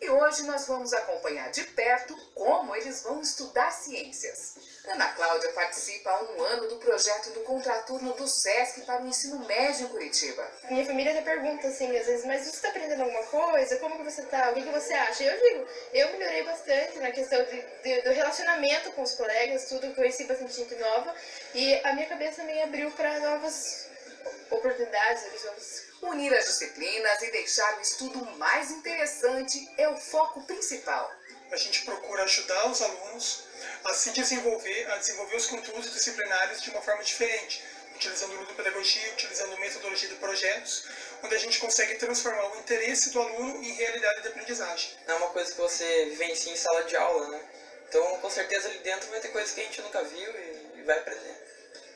E hoje nós vamos acompanhar de perto como eles vão estudar ciências. Ana Cláudia participa há um ano do projeto do contraturno do SESC para o ensino médio em Curitiba. Minha família até pergunta assim, às vezes, mas você está aprendendo alguma coisa? Como que você está? O que você acha? Eu digo, eu melhorei bastante na questão do relacionamento com os colegas, tudo, conheci bastante gente nova e a minha cabeça também abriu para novas oportunidades, horizontes. Unir as disciplinas e deixar o estudo mais interessante é o foco principal. A gente procura ajudar os alunos a se desenvolver, a desenvolver os conteúdos disciplinares de uma forma diferente, utilizando ludopedagogia, utilizando metodologia de projetos, onde a gente consegue transformar o interesse do aluno em realidade de aprendizagem. É uma coisa que você vivencia em sala de aula, né? Então, com certeza, ali dentro vai ter coisas que a gente nunca viu e vai aprender.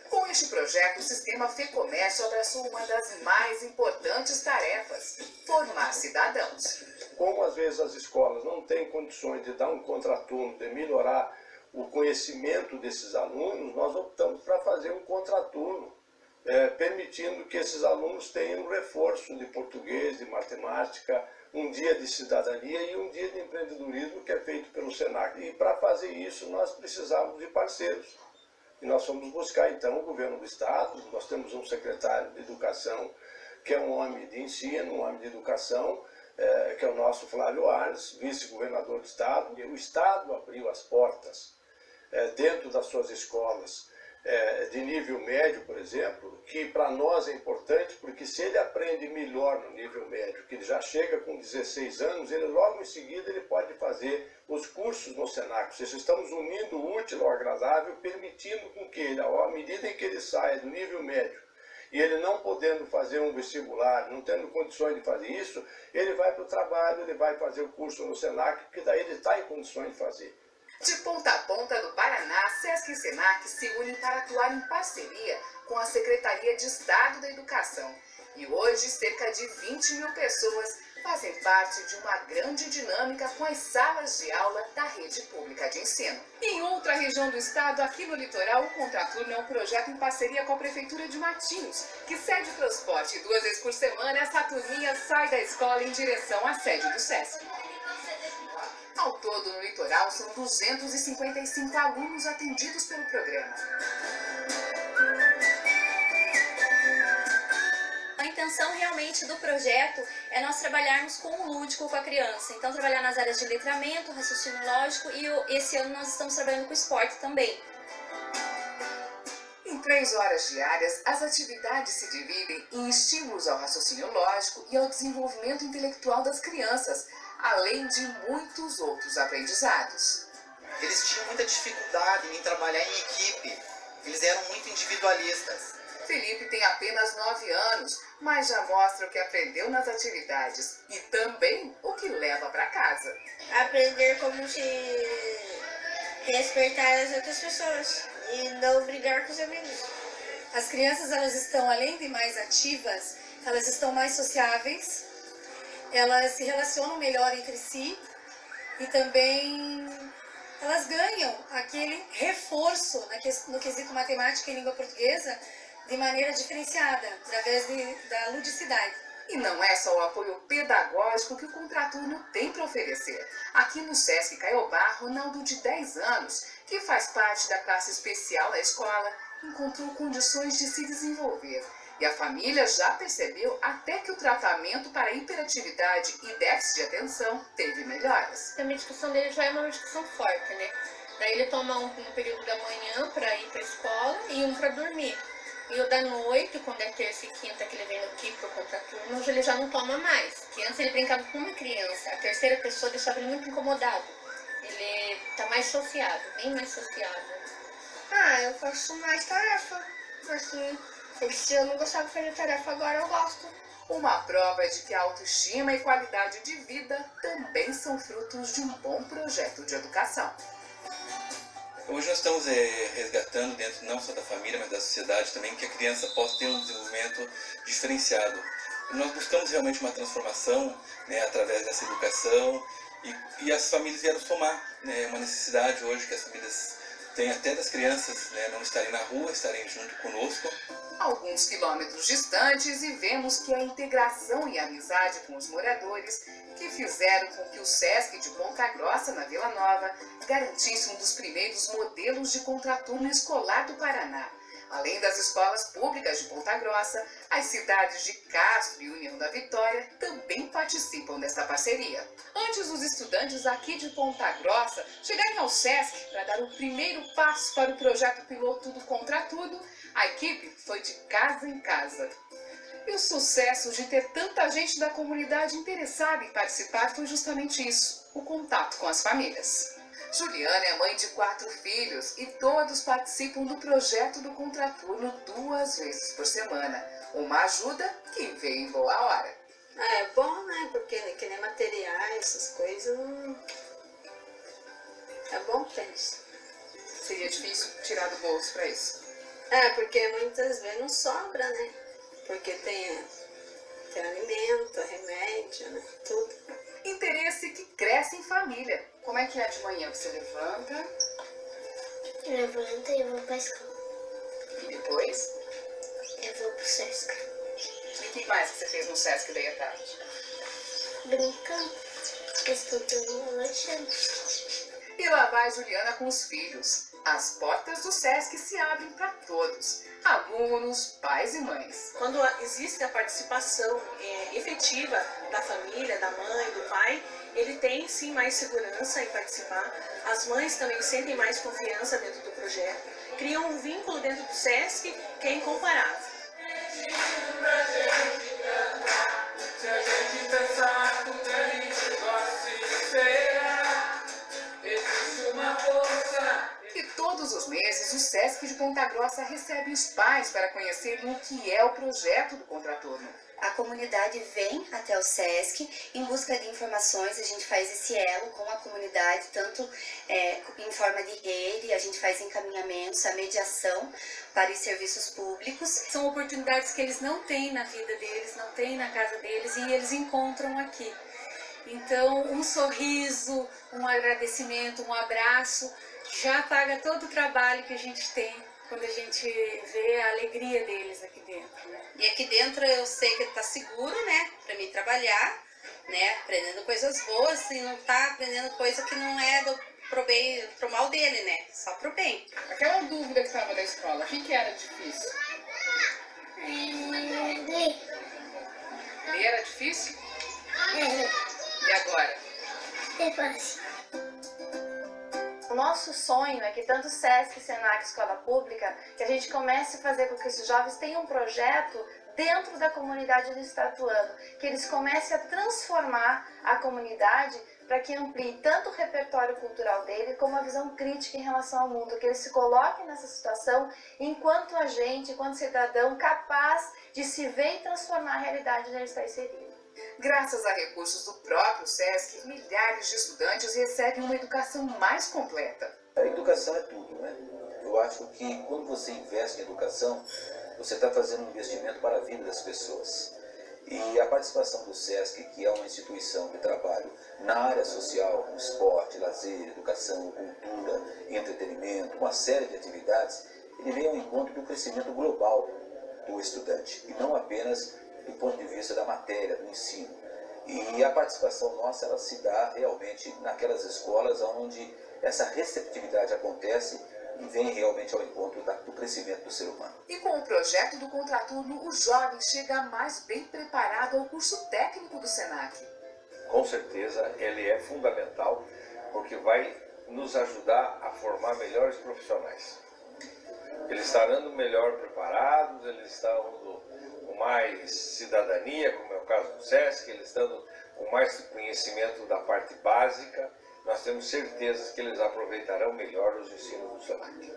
Com este projeto, o Sistema FEComércio abraçou uma das mais importantes tarefas, formar cidadãos. Como às vezes as escolas não têm condições de dar um contraturno, de melhorar o conhecimento desses alunos, nós optamos para fazer um contraturno permitindo que esses alunos tenham um reforço de português, de matemática, um dia de cidadania e um dia de empreendedorismo que é feito pelo Senac. E para fazer isso nós precisamos de parceiros. E nós fomos buscar então o governo do estado, nós temos um secretário de educação que é um homem de ensino, um homem de educação, que é o nosso Flávio Arnes, vice-governador do estado. E o estado abriu as portas dentro das suas escolas de nível médio, por exemplo, que para nós é importante, porque se ele aprende melhor no nível médio, que ele já chega com 16 anos, ele logo em seguida ele pode fazer os cursos no Senac. Ou seja, estamos unindo o útil ao agradável, permitindo com que ele, à medida em que ele saia do nível médio, e ele não podendo fazer um vestibular, não tendo condições de fazer isso, ele vai para o trabalho, ele vai fazer o curso no Senac, porque daí ele está em condições de fazer. De ponta a ponta do Paraná, SESC e Senac se unem para atuar em parceria com a Secretaria de Estado da Educação. E hoje, cerca de 20 mil pessoas fazem parte de uma grande dinâmica com as salas de aula da rede pública de ensino. Em outra região do estado, aqui no litoral, o Contraturno é um projeto em parceria com a Prefeitura de Matinhos, que cede o transporte. 2 vezes por semana, essa turminha sai da escola em direção à sede do SESC. Ao todo, no litoral, são 255 alunos atendidos pelo programa. A intenção realmente do projeto é nós trabalharmos com o lúdico com a criança. Então, trabalhar nas áreas de letramento, raciocínio lógico e esse ano nós estamos trabalhando com esporte também. Em 3 horas diárias, as atividades se dividem em estímulos ao raciocínio lógico e ao desenvolvimento intelectual das crianças, além de muitos outros aprendizados. Eles tinham muita dificuldade em trabalhar em equipe, eles eram muito individualistas. Felipe tem apenas 9 anos, mas já mostra o que aprendeu nas atividades e também o que leva para casa. Aprender como se respeitar as outras pessoas e não brigar com os amigos. As crianças, elas estão, além de mais ativas, elas estão mais sociáveis, elas se relacionam melhor entre si e também elas ganham aquele reforço no quesito matemática e língua portuguesa de maneira diferenciada, através da ludicidade. E não é só o apoio pedagógico que o Contraturno tem para oferecer. Aqui no SESC Caiobá, Ronaldo, de 10 anos, que faz parte da classe especial da escola, encontrou condições de se desenvolver. E a família já percebeu até que o tratamento para hiperatividade e déficit de atenção teve melhoras. A medicação dele já é uma medicação forte, né? Daí ele toma um no período da manhã para ir para a escola e um para dormir. E o da noite, quando é terça e quinta que ele vem aqui pro Contraturno, ele já não toma mais. Que antes ele brincava com uma criança, a terceira pessoa deixava ele muito incomodado. Ele tá mais sociável, bem mais sociável. Ah, eu faço mais tarefa, assim, se eu não gostava de fazer tarefa, agora eu gosto. Uma prova de que a autoestima e qualidade de vida também são frutos de um bom projeto de educação. Hoje nós estamos resgatando dentro não só da família, mas da sociedade também, que a criança possa ter um desenvolvimento diferenciado. E nós buscamos realmente uma transformação, né, através dessa educação e as famílias vieram somar, né, uma necessidade hoje que as famílias têm até das crianças, né, não estarem na rua, estarem junto conosco. Alguns quilômetros distantes e vemos que a integração e a amizade com os moradores que fizeram com que o SESC de Ponta Grossa, na Vila Nova, garantisse um dos primeiros modelos de contraturno escolar do Paraná. Além das escolas públicas de Ponta Grossa, as cidades de Castro e União da Vitória também participam desta parceria. Antes dos estudantes aqui de Ponta Grossa chegarem ao SESC para dar o primeiro passo para o projeto piloto do Contratudo, a equipe foi de casa em casa. E o sucesso de ter tanta gente da comunidade interessada em participar foi justamente isso, o contato com as famílias. Juliana é mãe de 4 filhos e todos participam do projeto do Contraturno 2 vezes por semana. Uma ajuda que veio em boa hora. É bom, né? Porque que nem materiais, essas coisas, é bom ter isso. Seria difícil tirar do bolso para isso? É, porque muitas vezes não sobra, né? Porque tem alimento, remédio, né? Tudo. Interesse que cresce em família. Como é que é de manhã? Você levanta? Levanta e vou pra escola. E depois? Eu vou pro Sesc. E o que mais que você fez no Sesc daí à tarde? Brincando, estudando, relaxando. E lá vai Juliana com os filhos. As portas do Sesc se abrem para todos, alunos, pais e mães. Quando existe a participação efetiva da família, da mãe, do pai, ele tem sim mais segurança em participar. As mães também sentem mais confiança dentro do projeto, criam um vínculo dentro do Sesc que é incomparável. Se a gente pensar como a gente gosta de ser, existe uma força. E todos os meses o Sesc de Ponta Grossa recebe os pais para conhecerem o que é o projeto do Contraturno. A comunidade vem até o Sesc em busca de informações, a gente faz esse elo com a comunidade, tanto em forma de rede, a gente faz encaminhamentos, a mediação para os serviços públicos. São oportunidades que eles não têm na vida deles, não têm na casa deles e eles encontram aqui. Então, um sorriso, um agradecimento, um abraço, já paga todo o trabalho que a gente tem quando a gente vê a alegria deles aqui dentro, né? E aqui dentro eu sei que ele tá seguro, né, para mim trabalhar, né, aprendendo coisas boas e não tá aprendendo coisa que não é pro bem, pro mal dele, né, só pro bem. Aquela dúvida que estava na escola, o que era difícil? Ler. Ler era difícil? E agora? É fácil. O nosso sonho é que tanto o Sesc, Senac, Escola Pública, que a gente comece a fazer com que esses jovens tenham um projeto dentro da comunidade onde está atuando, que eles comecem a transformar a comunidade para que amplie tanto o repertório cultural dele como a visão crítica em relação ao mundo, que eles se coloquem nessa situação enquanto agente, enquanto cidadão capaz de se ver e transformar a realidade onde ele está inserido. Graças a recursos do próprio Sesc, milhares de estudantes recebem uma educação mais completa. A educação é tudo, né? Eu acho que quando você investe em educação, você está fazendo um investimento para a vida das pessoas. E a participação do Sesc, que é uma instituição de trabalho na área social, no esporte, lazer, educação, cultura, entretenimento, uma série de atividades, ele vem ao encontro do crescimento global do estudante, e não apenas do ponto de vista da matéria, do ensino. E a participação nossa, ela se dá realmente naquelas escolas onde essa receptividade acontece e vem realmente ao encontro do crescimento do ser humano. E com o projeto do Contraturno, o jovem chega mais bem preparado ao curso técnico do Senac. Com certeza, ele é fundamental porque vai nos ajudar a formar melhores profissionais. Eles estarão melhor preparados, eles estão com mais cidadania, como é o caso do Sesc, eles estão com mais conhecimento da parte básica. Nós temos certeza que eles aproveitarão melhor os ensinos do Senac.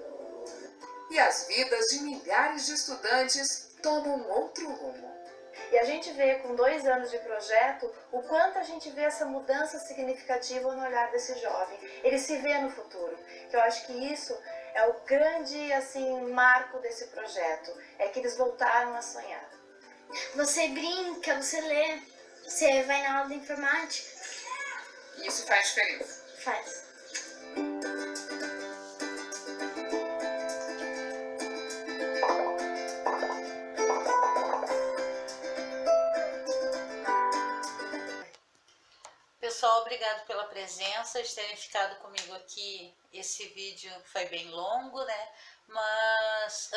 E as vidas de milhares de estudantes tomam outro rumo. E a gente vê com 2 anos de projeto o quanto a gente vê essa mudança significativa no olhar desse jovem. Ele se vê no futuro. Que eu acho que isso é o grande marco desse projeto. É que eles voltaram a sonhar. Você brinca, você lê, você vai na aula de informática. Isso faz diferença. Faz. Pessoal, obrigado pela presença, de terem ficado comigo aqui. Esse vídeo foi bem longo, né? Mas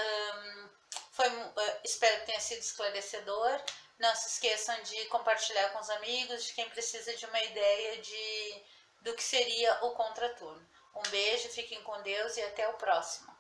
espero que tenha sido esclarecedor. Não se esqueçam de compartilhar com os amigos, de quem precisa de uma ideia do que seria o Contraturno. Um beijo, fiquem com Deus e até o próximo.